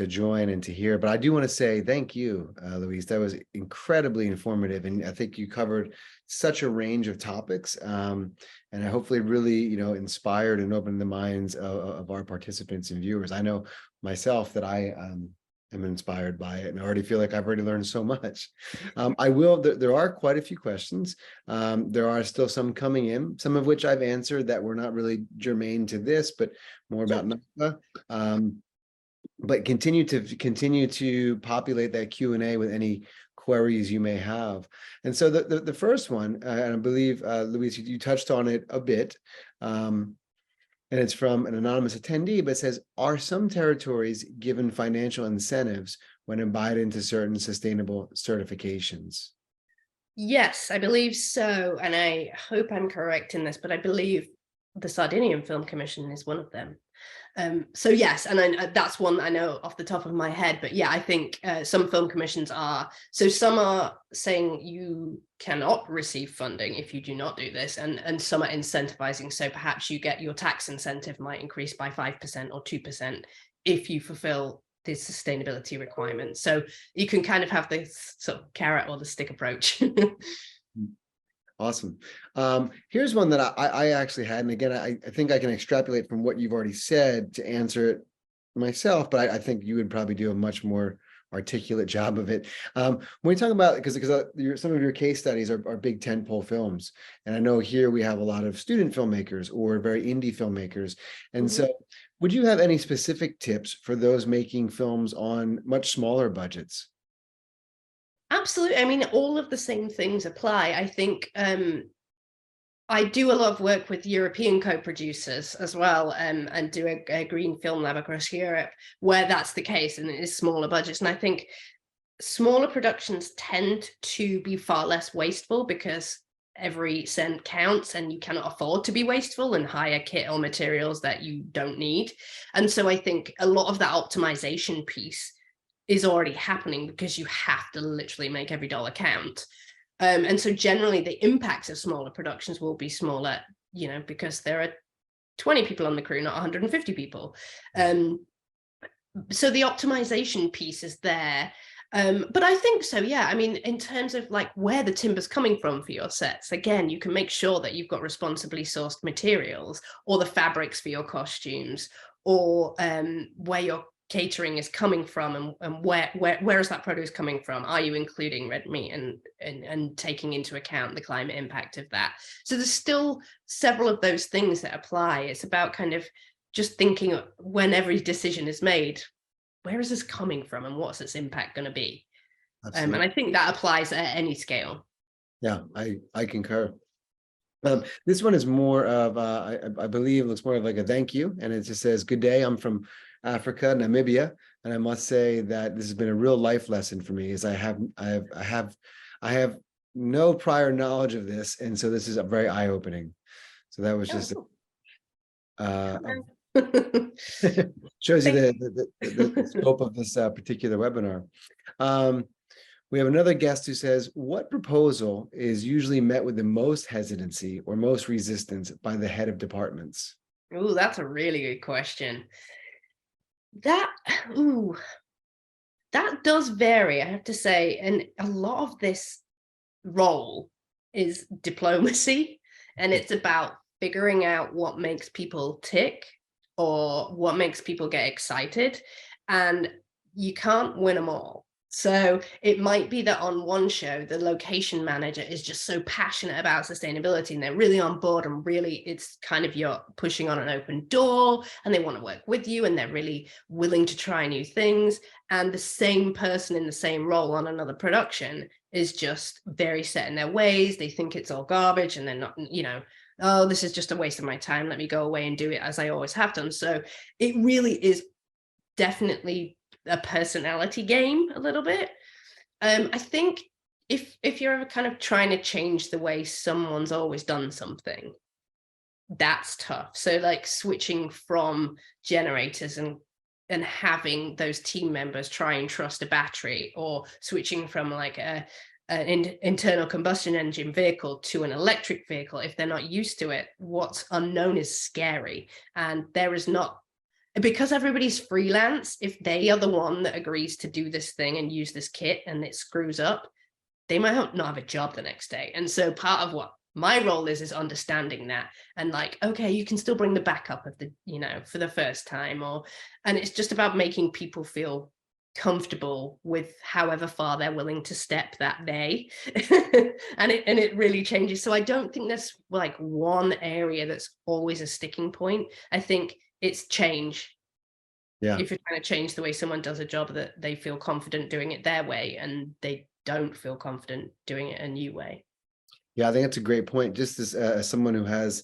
join and to hear. But I do want to say thank you, Louise. That was incredibly informative, and I think you covered such a range of topics, and I hopefully really inspired and opened the minds of our participants and viewers. I know myself that I am inspired by it, and I already feel like I've already learned so much. There are quite a few questions. There are still some coming in, some of which I've answered that were not really germane to this, but more about NYFA. But continue to populate that Q&A with any queries you may have. And so the first one, and I believe, Louise, you touched on it a bit, and it's from an anonymous attendee, but it says, are some territories given financial incentives when invited into certain sustainable certifications? Yes, I believe so. And I hope I'm correct in this, but I believe the Sardinian Film Commission is one of them. So yes, and that's one I know off the top of my head, but yeah, I think some film commissions are, so some are saying you cannot receive funding if you do not do this, and some are incentivizing, so perhaps you get your tax incentive might increase by 5% or 2% if you fulfill the sustainability requirements. So you can kind of have this sort of carrot or the stick approach. Awesome. Here's one that I actually had, and again, I think I can extrapolate from what you've already said to answer it myself, but I think you would probably do a much more articulate job of it. When we talk about, because some of your case studies are big tentpole films, and I know here we have a lot of student filmmakers or very indie filmmakers, and Mhm. so would you have any specific tips for those making films on much smaller budgets? Absolutely. I mean, all of the same things apply. I think I do a lot of work with European co-producers as well, and do a green film lab across Europe where that's the case, and it is smaller budgets. And I think smaller productions tend to be far less wasteful because every cent counts and you cannot afford to be wasteful and hire kit or materials that you don't need. And so I think a lot of that optimization piece is already happening because you have to literally make every dollar count. And so generally the impacts of smaller productions will be smaller, you know, because there are 20 people on the crew, not 150 people. So the optimization piece is there. But I think so, yeah. I mean, in terms of like where the timber's coming from for your sets, again, you can make sure that you've got responsibly sourced materials or the fabrics for your costumes, or where your catering is coming from, and where is that produce coming from? Are you including red meat and taking into account the climate impact of that? So there's still several of those things that apply. It's about kind of just thinking when every decision is made, where is this coming from and what's its impact going to be? And Absolutely. I think that applies at any scale. Yeah, I concur. This one is more of, I believe it looks more of like a thank you. And it just says, "Good day, I'm from Africa, Namibia. And I must say that this has been a real life lesson for me, as I have no prior knowledge of this. And so this is a very eye-opening." So that was just, Oh, uh, cool. shows you Thank the you. scope of this particular webinar. We have another guest who says, "What proposal is usually met with the most hesitancy or most resistance by the head of departments?" Ooh, that's a really good question. That, ooh, that does vary, I have to say. And a lot of this role is diplomacy, and it's about figuring out what makes people tick or what makes people get excited, and you can't win them all. So it might be that on one show the location manager is just so passionate about sustainability and they're really on board, and really it's kind of you're pushing on an open door and they want to work with you and they're really willing to try new things. And the same person in the same role on another production is just very set in their ways. They think it's all garbage and they're not, you know, oh, this is just a waste of my time. Let me go away and do it as I always have done. So it really is definitely a personality game a little bit. I think if you're ever kind of trying to change the way someone's always done something, that's tough. So like switching from generators and having those team members try and trust a battery, or switching from like an internal combustion engine vehicle to an electric vehicle, if they're not used to it, what's unknown is scary. And there is not, because everybody's freelance, if they are the one that agrees to do this thing and use this kit and it screws up, they might not have a job the next day. And so part of what my role is understanding that, and like, okay, you can still bring the backup of the, you know, for the first time, or, and it's just about making people feel comfortable with however far they're willing to step that day. And it really changes. So I don't think there's like one area that's always a sticking point. I think it's change. Yeah. If you're trying to change the way someone does a job, that they feel confident doing it their way and they don't feel confident doing it a new way. Yeah, I think that's a great point. Just as someone who has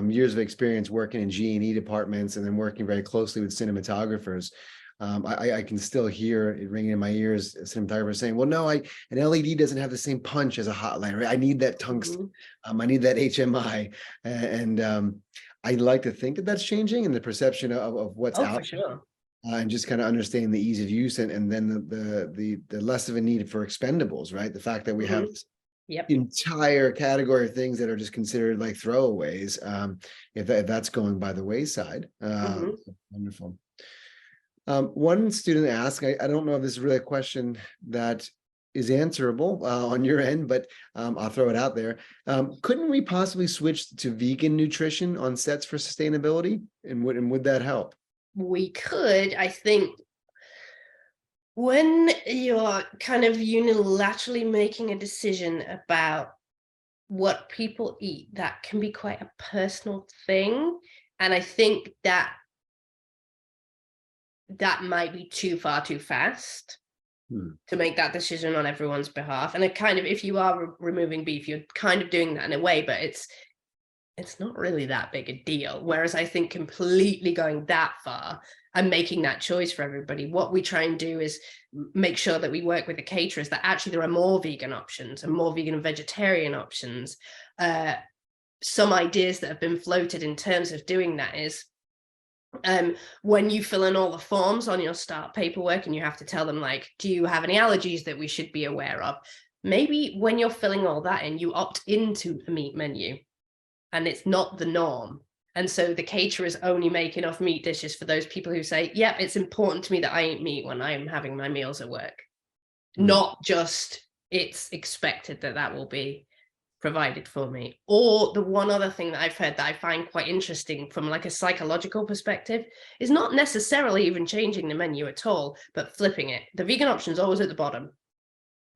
years of experience working in G&E departments and then working very closely with cinematographers, I can still hear it ringing in my ears, cinematographers saying, "Well, no, an LED doesn't have the same punch as a hotline, right? I need that tungsten, I need that HMI." And I like to think that that's changing in the perception of what's Oh, for out, sure. and just kind of understanding the ease of use, and then the less of a need for expendables, right? The fact that we have this Yep. entire category of things that are just considered like throwaways, if that's going by the wayside. Wonderful. One student asked, I don't know if this is really a question that is answerable on your end, but I'll throw it out there. Couldn't we possibly switch to vegan nutrition on sets for sustainability? And would that help? We could, I think, When you're kind of unilaterally making a decision about what people eat, that can be quite a personal thing. And I think that might be too far too fast to make that decision on everyone's behalf. And it kind of, if you are removing beef, you're kind of doing that in a way, but it's not really that big a deal. Whereas I think completely going that far and making that choice for everybody, what we try and do is make sure that we work with the caterers, that actually there are more vegan options and more vegan and vegetarian options. Some ideas that have been floated in terms of doing that is, when you fill in all the forms on your start paperwork and you have to tell them, like, do you have any allergies that we should be aware of? Maybe when you're filling all that in, you opt into a meat menu and it's not the norm. And so the caterers only make enough meat dishes for those people who say, yep, it's important to me that I eat meat when I'm having my meals at work. Not just it's expected that that will be provided for me. Or the one other thing that I've heard that I find quite interesting from like a psychological perspective is not necessarily even changing the menu at all, but flipping it. The vegan option is always at the bottom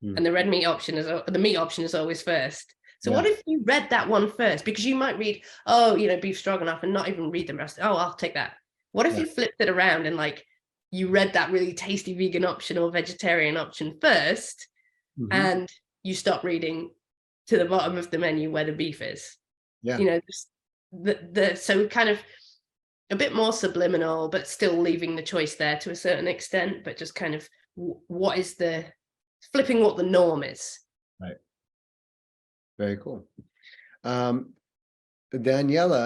and the red meat option is, the meat option is always first. So what if you read that one first? Because you might read, oh, you know, beef stroganoff and not even read the rest. Oh, I'll take that. What if you flipped it around and like you read that really tasty vegan option or vegetarian option first and you stop reading to the bottom of the menu where the beef is? You know, so kind of a bit more subliminal, but still leaving the choice there to a certain extent, but just kind of what is the flipping what the norm is. Right. Very cool. Daniela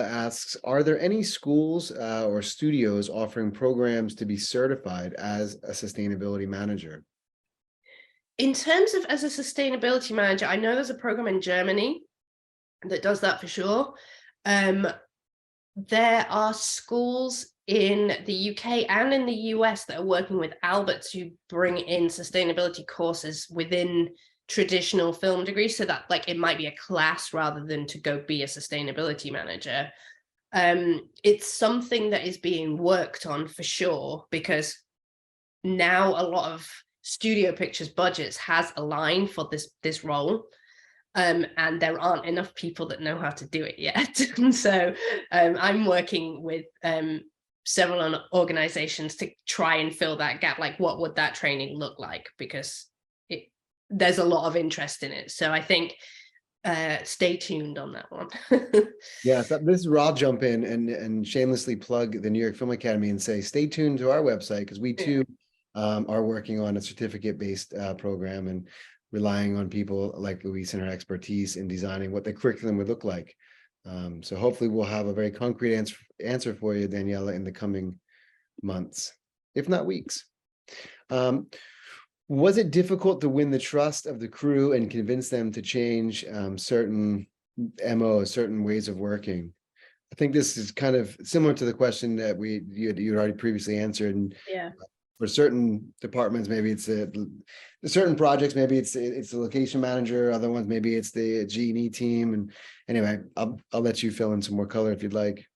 asks, are there any schools or studios offering programs to be certified as a sustainability manager? In terms of as a sustainability manager, I know there's a program in Germany that does that for sure. There are schools in the UK and in the US that are working with Albert to bring in sustainability courses within traditional film degrees, so that like it might be a class rather than to go be a sustainability manager. It's something that is being worked on for sure, because now a lot of studio pictures budgets has aligned for this role, and there aren't enough people that know how to do it yet. And so I'm working with several organizations to try and fill that gap. Like, what would that training look like? Because there's a lot of interest in it. So I think stay tuned on that one. Yeah, so this is where I'll jump in and shamelessly plug the New York Film Academy and say, stay tuned to our website, because we too are working on a certificate-based program and relying on people like Louise and her expertise in designing what the curriculum would look like. So hopefully we'll have a very concrete answer for you, Daniela, in the coming months, if not weeks. Was it difficult to win the trust of the crew and convince them to change certain MOs, certain ways of working? I think this is kind of similar to the question that you had already previously answered. And for certain departments, maybe it's certain projects, maybe it's the location manager. Other ones, maybe it's the G&E team. And anyway, I'll let you fill in some more color if you'd like.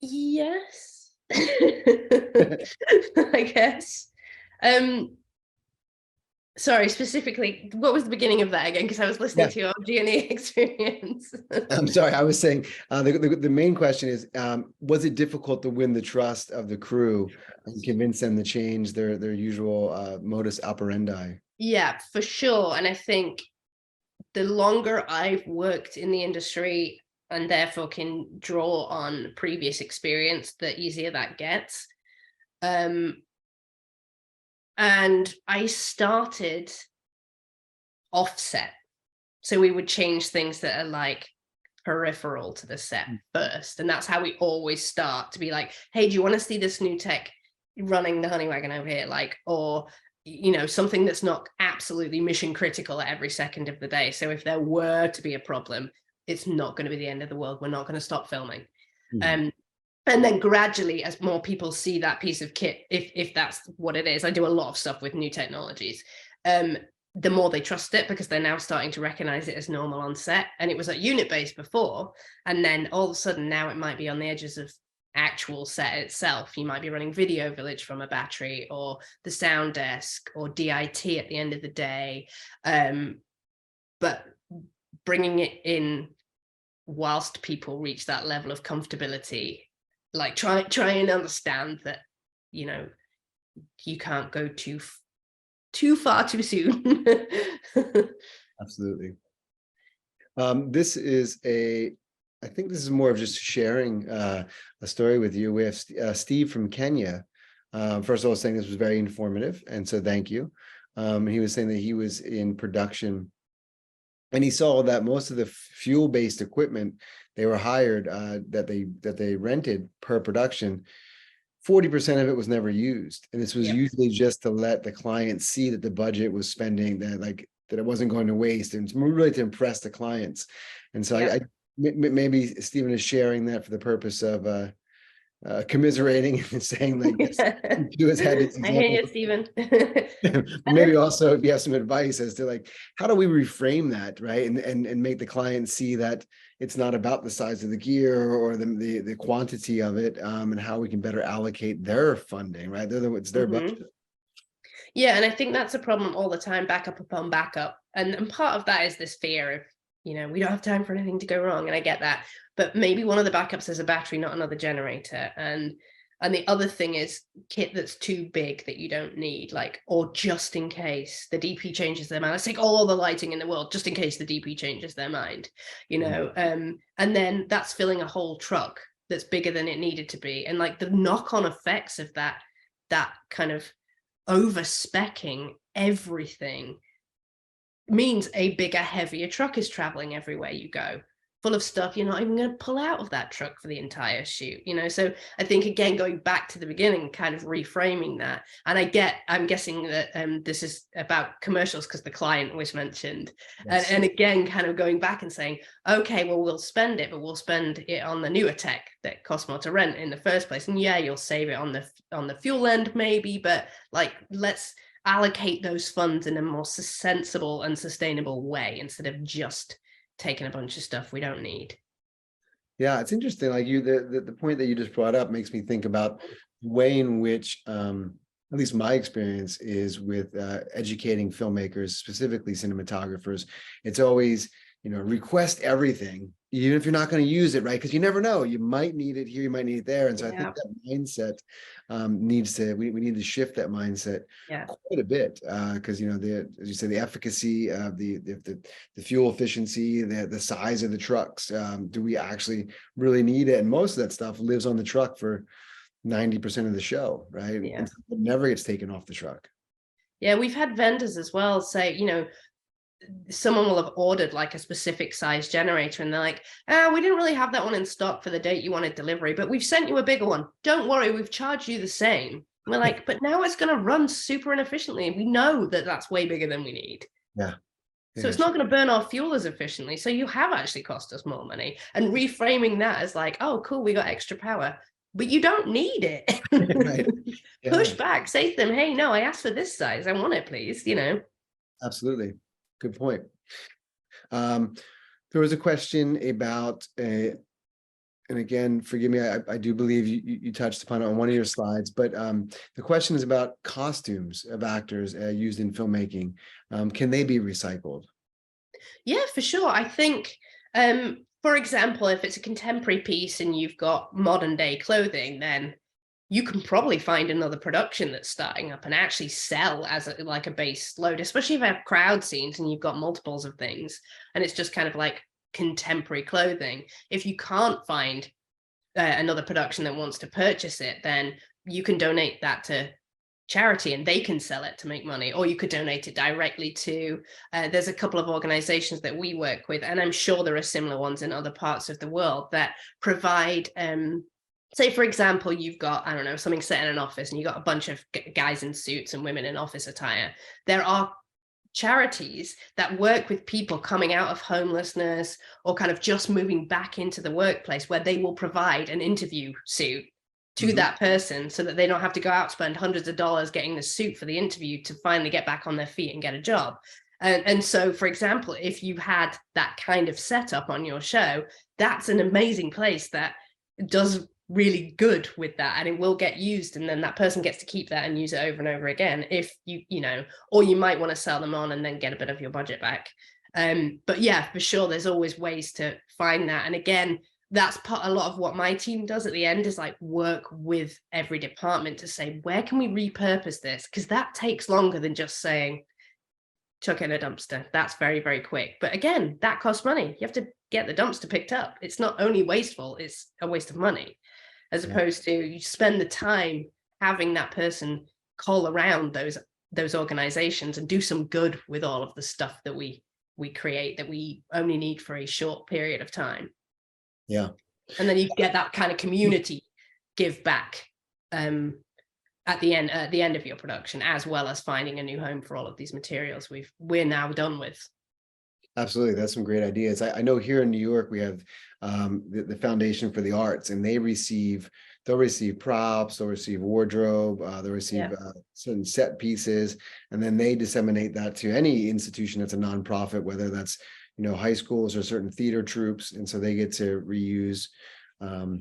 Yes. I guess. Sorry, specifically, what was the beginning of that again? Because I was listening to your G&E experience. I'm sorry, I was saying the main question is, was it difficult to win the trust of the crew and convince them to change their usual modus operandi? Yeah, for sure. And I think the longer I've worked in the industry and therefore can draw on previous experience, the easier that gets. And I started offset. So we would change things that are like peripheral to the set first. And that's how we always start, to be like, hey, do you want to see this new tech running the honey wagon over here? Like, or, you know, something that's not absolutely mission critical at every second of the day. So if there were to be a problem, it's not going to be the end of the world. We're not going to stop filming. And then gradually, as more people see that piece of kit, if that's what it is, I do a lot of stuff with new technologies, the more they trust it, because they're now starting to recognize it as normal on set. And it was at unit based before, and then all of a sudden now it might be on the edges of actual set itself. You might be running Video Village from a battery, or the sound desk, or DIT at the end of the day. But bringing it in whilst people reach that level of comfortability, like try and understand that, you know, you can't go too far too soon. Absolutely. This is I think this is more of just sharing a story with you. We have Steve from Kenya. First of all, saying this was very informative, and so thank you. He was saying that he was in production, and he saw that most of the fuel-based equipment they were hired, that they rented per production, 40% of it was never used. And this was usually just to let the client see that the budget was spending, that it wasn't going to waste, and it's really to impress the clients. And so maybe Stephen is sharing that for the purpose of commiserating and saying, like, this to his head. I hear you, Stephen. Maybe also if you have some advice as to, like, how do we reframe that, right? And make the client see that it's not about the size of the gear or the quantity of it, and how we can better allocate their funding, right? It's their budget. Yeah, and I think that's a problem all the time, backup upon backup. And part of that is this fear of, you know, we don't have time for anything to go wrong. And I get that. But maybe one of the backups is a battery, not another generator. And the other thing is kit that's too big that you don't need, like, or just in case the DP changes their mind. Let's take all the lighting in the world, just in case the DP changes their mind, you know, and then that's filling a whole truck that's bigger than it needed to be. And like the knock-on effects of that kind of over-speccing everything means a bigger, heavier truck is traveling everywhere you go, full of stuff you're not even going to pull out of that truck for the entire shoot, you know. So I think, again, going back to the beginning, kind of reframing that. And I'm guessing that this is about commercials because the client was mentioned. And again, kind of going back and saying, okay, well, we'll spend it, but we'll spend it on the newer tech that costs more to rent in the first place. And yeah, you'll save it on the fuel end maybe, but like, let's allocate those funds in a more sensible and sustainable way instead of just taking a bunch of stuff we don't need. Yeah, it's interesting. Like the point that you just brought up makes me think about the way in which, at least my experience is with educating filmmakers, specifically cinematographers. It's always, you know, request everything, even if you're not going to use it, right? Because you never know, you might need it here, you might need it there. And so I think that mindset we need to shift that mindset quite a bit, because, you know, as you say, the efficacy of the fuel efficiency, the size of the trucks, do we actually really need it? And most of that stuff lives on the truck for 90% of the show, right? And it never gets taken off the truck. Yeah, we've had vendors as well say, you know, someone will have ordered like a specific size generator and they're like, we didn't really have that one in stock for the date you wanted delivery, but we've sent you a bigger one. Don't worry, we've charged you the same. And we're like, but now it's going to run super inefficiently. We know that that's way bigger than we need. So it's not going to burn our fuel as efficiently. So you have actually cost us more money. And reframing that as like, oh, cool, we got extra power, but you don't need it. Push back, say to them, hey, no, I asked for this size. I want it, please, you know. Absolutely. Good point. There was a question about, and again, forgive me, I do believe you touched upon it on one of your slides, but the question is about costumes of actors used in filmmaking. Can they be recycled? Yeah, for sure. I think, for example, if it's a contemporary piece and you've got modern day clothing, then you can probably find another production that's starting up and actually sell as like a base load, especially if you have crowd scenes and you've got multiples of things and it's just kind of like contemporary clothing. If you can't find another production that wants to purchase it, then you can donate that to charity and they can sell it to make money, or you could donate it directly to, there's a couple of organizations that we work with, and I'm sure there are similar ones in other parts of the world that provide, say, for example, you've got, I don't know, something set in an office and you've got a bunch of guys in suits and women in office attire. There are charities that work with people coming out of homelessness or kind of just moving back into the workplace, where they will provide an interview suit to that person so that they don't have to go out, spend hundreds of dollars getting the suit for the interview to finally get back on their feet and get a job. And so, for example, if you had that kind of setup on your show, that's an amazing place that does really good with that, and it will get used, and then that person gets to keep that and use it over and over again, if you know, or you might want to sell them on and then get a bit of your budget back. But yeah, for sure, there's always ways to find that. And again, that's a lot of what my team does at the end, is like work with every department to say, where can we repurpose this? Because that takes longer than just saying, chuck it in a dumpster. That's very, very quick. But again, that costs money. You have to get the dumpster picked up. It's not only wasteful, it's a waste of money, as opposed to you spend the time having that person call around those organizations and do some good with all of the stuff that we create, that we only need for a short period of time. Yeah. And then you get that kind of community give back at the end of your production, as well as finding a new home for all of these materials we're now done with. Absolutely. That's some great ideas. I know here in New York, we have the Foundation for the Arts, and they'll receive props, they'll receive wardrobe, they'll receive certain set pieces, and then they disseminate that to any institution that's a nonprofit, whether that's, you know, high schools or certain theater troupes. And so they get to reuse all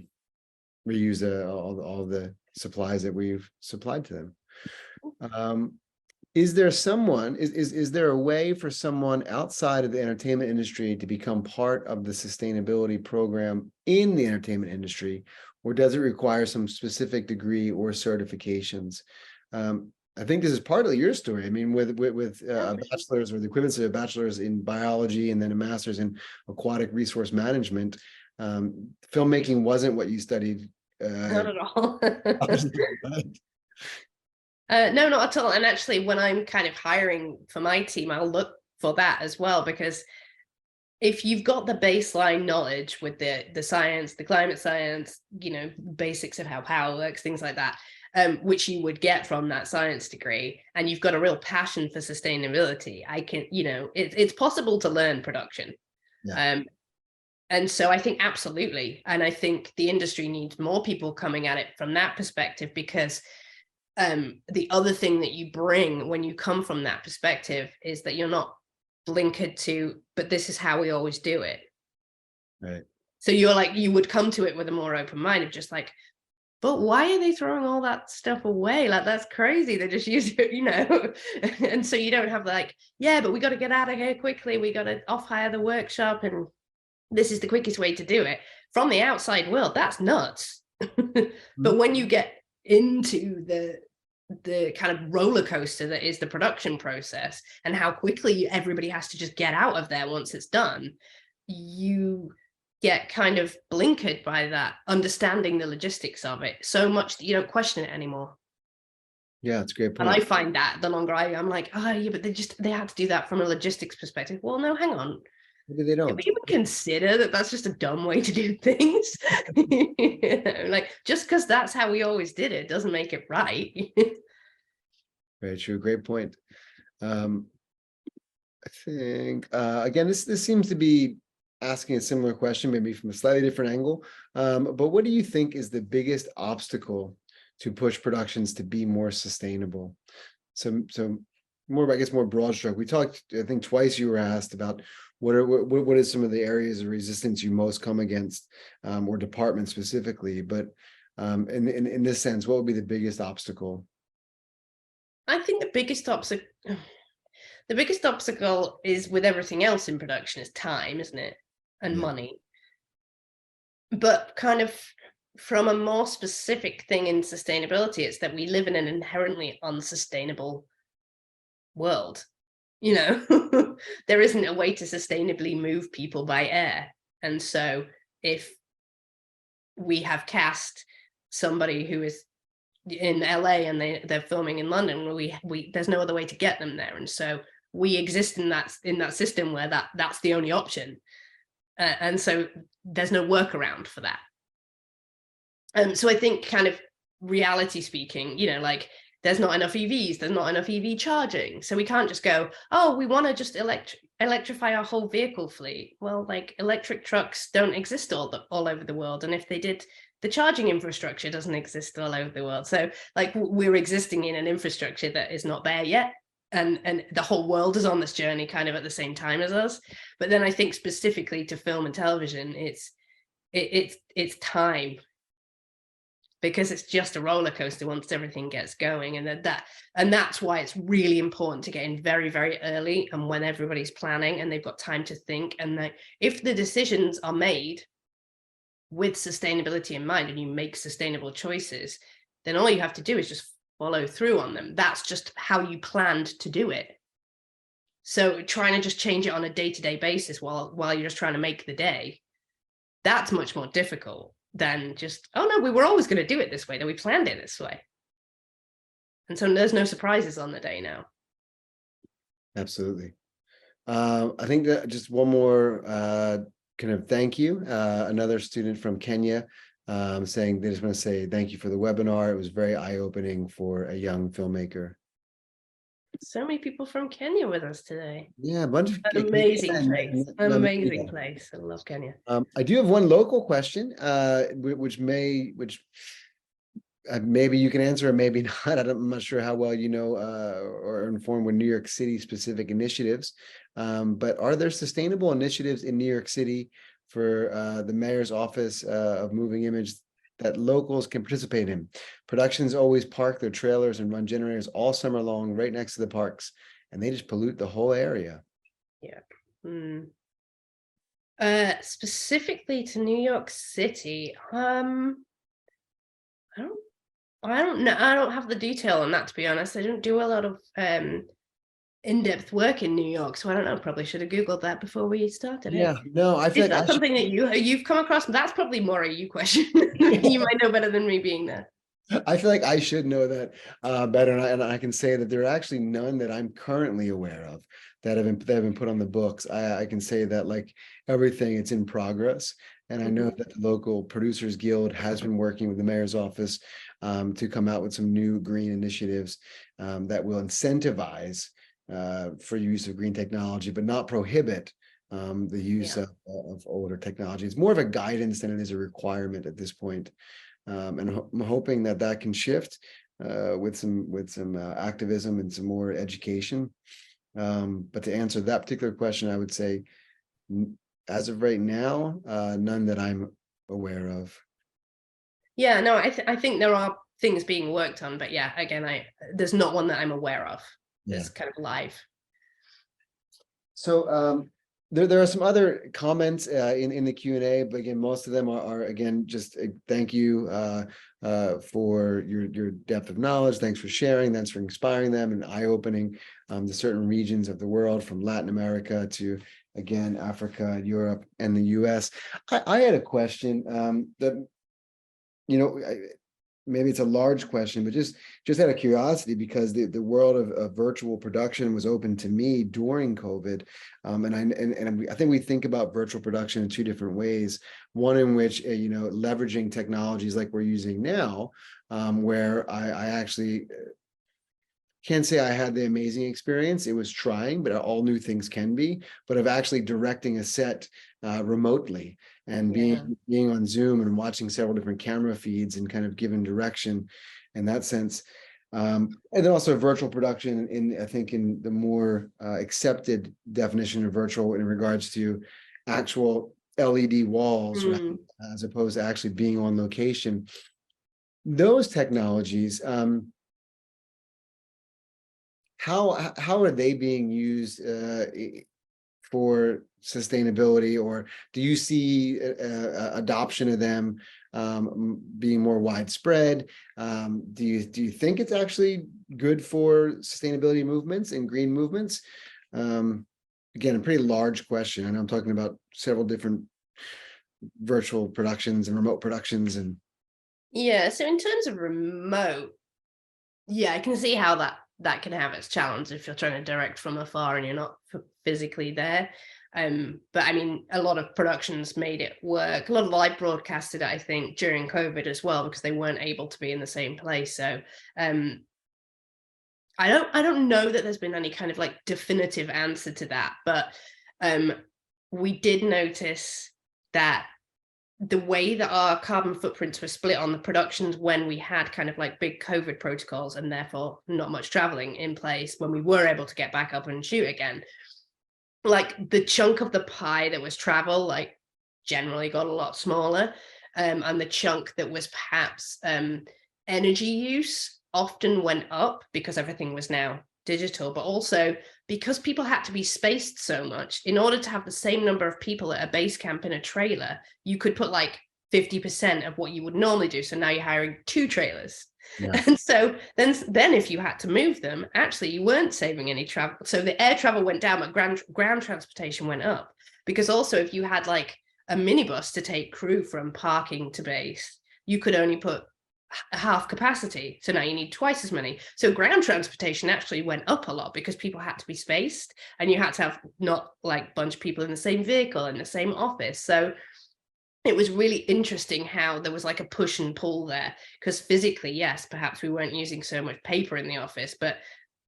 the supplies that we've supplied to them. Is there is there a way for someone outside of the entertainment industry to become part of the sustainability program in the entertainment industry, or does it require some specific degree or certifications? I think this is partly your story. I mean, with a bachelor's, or the equivalent of a bachelor's in biology and then a master's in aquatic resource management, filmmaking wasn't what you studied. Not at all. No, not at all. And actually, when I'm kind of hiring for my team, I'll look for that as well, because if you've got the baseline knowledge with the science, the climate science, you know, basics of how power works, things like that, which you would get from that science degree, and you've got a real passion for sustainability, it's possible to learn production. Yeah. And so I think absolutely. And I think the industry needs more people coming at it from that perspective, because the other thing that you bring when you come from that perspective is that you're not blinkered to, but this is how we always do it. Right. So you would come to it with a more open mind of just like, but why are they throwing all that stuff away? Like, that's crazy. They just use it, you know? And so you don't have like, yeah, but we got to get out of here quickly. We got to off hire the workshop, and this is the quickest way to do it. From the outside world, that's nuts. But when you get into the kind of roller coaster that is the production process, and how quickly everybody has to just get out of there once it's done, you get kind of blinkered by that, understanding the logistics of it so much that you don't question it anymore. Yeah, it's a great point. And I find that the longer I'm like, oh yeah, but they had to do that from a logistics perspective. Well, no, hang on. Maybe they don't. If you would consider that that's just a dumb way to do things, you know, like, just because that's how we always did it doesn't make it right. Very true. Great point. I think again, this seems to be asking a similar question, maybe from a slightly different angle. But what do you think is the biggest obstacle to push productions to be more sustainable? So more, I guess, more broad stroke. We talked, I think twice you were asked about what are some of the areas of resistance you most come against, or departments specifically. But in this sense, what would be the biggest obstacle? I think the biggest obstacle is, with everything else in production, is time, isn't it? And money. But kind of from a more specific thing in sustainability, it's that we live in an inherently unsustainable world. You know, there isn't a way to sustainably move people by air. And so if we have cast somebody who is in LA and they're filming in London, there's no other way to get them there. And so we exist in that system where that's the only option. And so there's no workaround for that. So I think, kind of reality speaking, you know, like, there's not enough EVs, there's not enough EV charging. So we can't just go, oh, we want to just electrify our whole vehicle fleet. Well, like, electric trucks don't exist all over the world. And if they did, the charging infrastructure doesn't exist all over the world. So like, we're existing in an infrastructure that is not there yet. And the whole world is on this journey kind of at the same time as us. But then I think specifically to film and television, it's time. because it's just a roller coaster once everything gets going. And that's why it's really important to get in very, very early, and when everybody's planning and they've got time to think. And that if the decisions are made with sustainability in mind and you make sustainable choices, then all you have to do is just follow through on them. That's just how you planned to do it. So trying to just change it on a day-to-day basis while you're just trying to make the day, that's much more difficult than just, oh no, we were always going to do it this way, that we planned it this way. And so there's no surprises on the day now. Absolutely. I think that just one more kind of thank you. Another student from Kenya saying they just want to say thank you for the webinar. It was very eye-opening for a young filmmaker. So many people from Kenya with us today. Yeah, a bunch of amazing place. Amazing place. I love Kenya. I do have one local question, which maybe you can answer, or maybe not. I'm not sure how well you know or informed with New York City specific initiatives. But are there sustainable initiatives in New York City for the mayor's office of moving image that locals can participate in? Productions always park their trailers and run generators all summer long right next to the parks, and they just pollute the whole area. Yeah. Specifically to New York City, I don't know. I don't have the detail on that, to be honest. I don't do a lot of in-depth work in New York, so I don't know. Probably should have Googled that before we started. Yeah, no, I feel like that's something that you've come across. That's probably more a you question. You might know better than me being there. I feel like I should know that better, and I can say that there are actually none that I'm currently aware of that have been put on the books. I can say that, like everything, it's in progress, and I know that the local Producers Guild has been working with the mayor's office to come out with some new green initiatives that will incentivize for use of green technology, but not prohibit the use of older technology. It's more of a guidance than it is a requirement at this point. And I'm hoping that can shift with some activism and some more education. But to answer that particular question, I would say, as of right now, none that I'm aware of. Yeah, no, I think there are things being worked on, but yeah, again, there's not one that I'm aware of. That's kind of live. So there are some other comments in the Q&A, but again, most of them are again, just thank you for your depth of knowledge. Thanks for sharing. Thanks for inspiring them and eye-opening to certain regions of the world, from Latin America to, again, Africa, Europe, and the US. I had a question that, maybe it's a large question, but just out of curiosity, because the world of virtual production was open to me during COVID, and I think we think about virtual production in two different ways. One in which leveraging technologies like we're using now, where I actually can't say I had the amazing experience. It was trying, but all new things can be. But of actually directing a set remotely and being on Zoom and watching several different camera feeds and kind of giving direction in that sense. And then also virtual production I think in the more accepted definition of virtual in regards to actual LED walls, right, as opposed to actually being on location. Those technologies, how are they being used for sustainability, or do you see adoption of them being more widespread? Do you think it's actually good for sustainability movements and green movements? Again, a pretty large question. I know I'm talking about several different virtual productions and remote productions. And yeah, so in terms of remote, I can see how that can have its challenge if you're trying to direct from afar and you're not physically there. But I mean, a lot of productions made it work. A lot of live broadcasted it, I think, during COVID as well, because they weren't able to be in the same place. So I don't know that there's been any kind of like definitive answer to that, but we did notice that the way that our carbon footprints were split on the productions when we had kind of like big COVID protocols and therefore not much traveling in place, when we were able to get back up and shoot again, like the chunk of the pie that was travel, like generally got a lot smaller. and the chunk that was perhaps energy use often went up because everything was now digital, but also because people had to be spaced so much. In order to have the same number of people at a base camp in a trailer, you could put like 50% of what you would normally do. So now you're hiring 2 trailers. Yeah. And so then if you had to move them, actually you weren't saving any travel. So the air travel went down, but ground transportation went up. Because also if you had like a minibus to take crew from parking to base, you could only put half capacity. So now you need twice as many. So ground transportation actually went up a lot because people had to be spaced, and you had to have not like a bunch of people in the same vehicle in the same office. So it was really interesting how there was like a push and pull there, because physically, yes, perhaps we weren't using so much paper in the office, but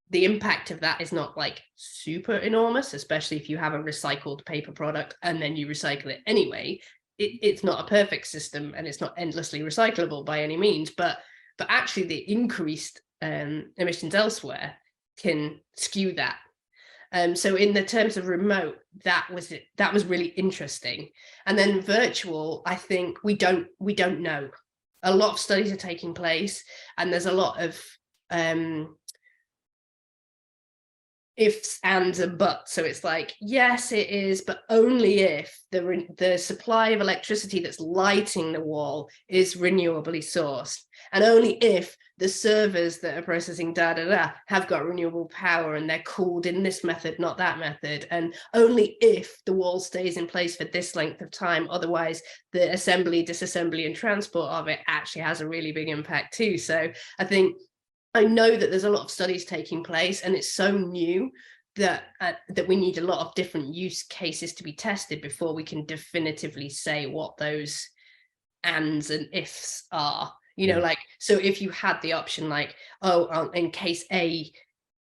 the impact of that is not like super enormous, especially if you have a recycled paper product and then you recycle it anyway. It's not a perfect system, and it's not endlessly recyclable by any means, but actually the increased emissions elsewhere can skew that. So in the terms of remote, that was really interesting. And then virtual, I think we don't know. A lot of studies are taking place, and there's a lot of ifs, ands, and buts. So it's like, yes, it is, but only if the supply of electricity that's lighting the wall is renewably sourced, and only if the servers that are processing have got renewable power and they're cooled in this method, not that method, and only if the wall stays in place for this length of time. Otherwise, the assembly, disassembly, and transport of it actually has a really big impact too. So I know that there's a lot of studies taking place, and it's so new that we need a lot of different use cases to be tested before we can definitively say what those ands and ifs are. You know, like, so if you had the option like, oh, in case A,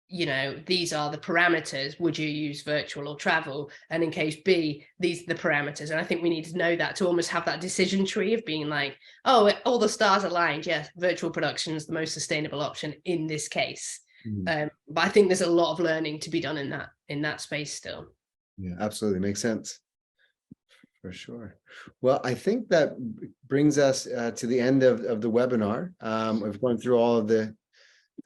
you know, these are the parameters, would you use virtual or travel? And in case B, these are the parameters. And I think we need to know that to almost have that decision tree of being like, oh, all the stars aligned. Yes, virtual production is the most sustainable option in this case. But I think there's a lot of learning to be done in that space still. Yeah, absolutely. Makes sense. For sure. Well, I think that brings us to the end of the webinar. We've gone through all of the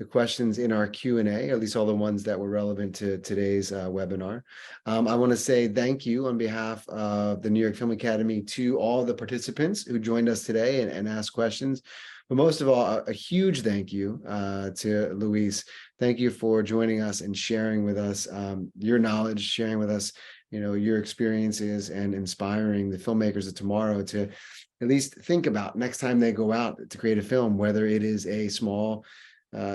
questions in our Q&A, at least all the ones that were relevant to today's webinar. I want to say thank you on behalf of the New York Film Academy to all the participants who joined us today and asked questions. But most of all, a huge thank you to Louise. Thank you for joining us and sharing with us your knowledge, sharing with us, you know, your experiences, and inspiring the filmmakers of tomorrow to at least think about next time they go out to create a film, whether it is a small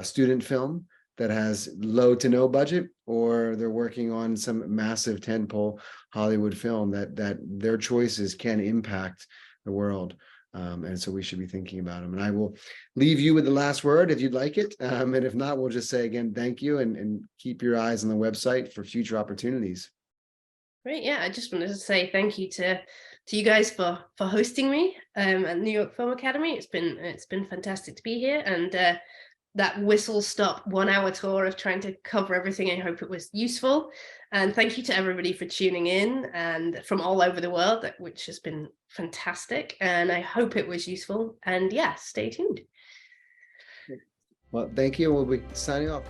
student film that has low to no budget, or they're working on some massive tentpole Hollywood film that their choices can impact the world. And so we should be thinking about them. And I will leave you with the last word if you'd like it. And if not, we'll just say again, thank you, and keep your eyes on the website for future opportunities. Great. Yeah, I just wanted to say thank you to you guys for hosting me at New York Film Academy. It's been fantastic to be here, and that whistle-stop 1-hour tour of trying to cover everything. I hope it was useful, and thank you to everybody for tuning in and from all over the world, which has been fantastic. And I hope it was useful. And yeah, stay tuned. Well, thank you. We'll be signing off.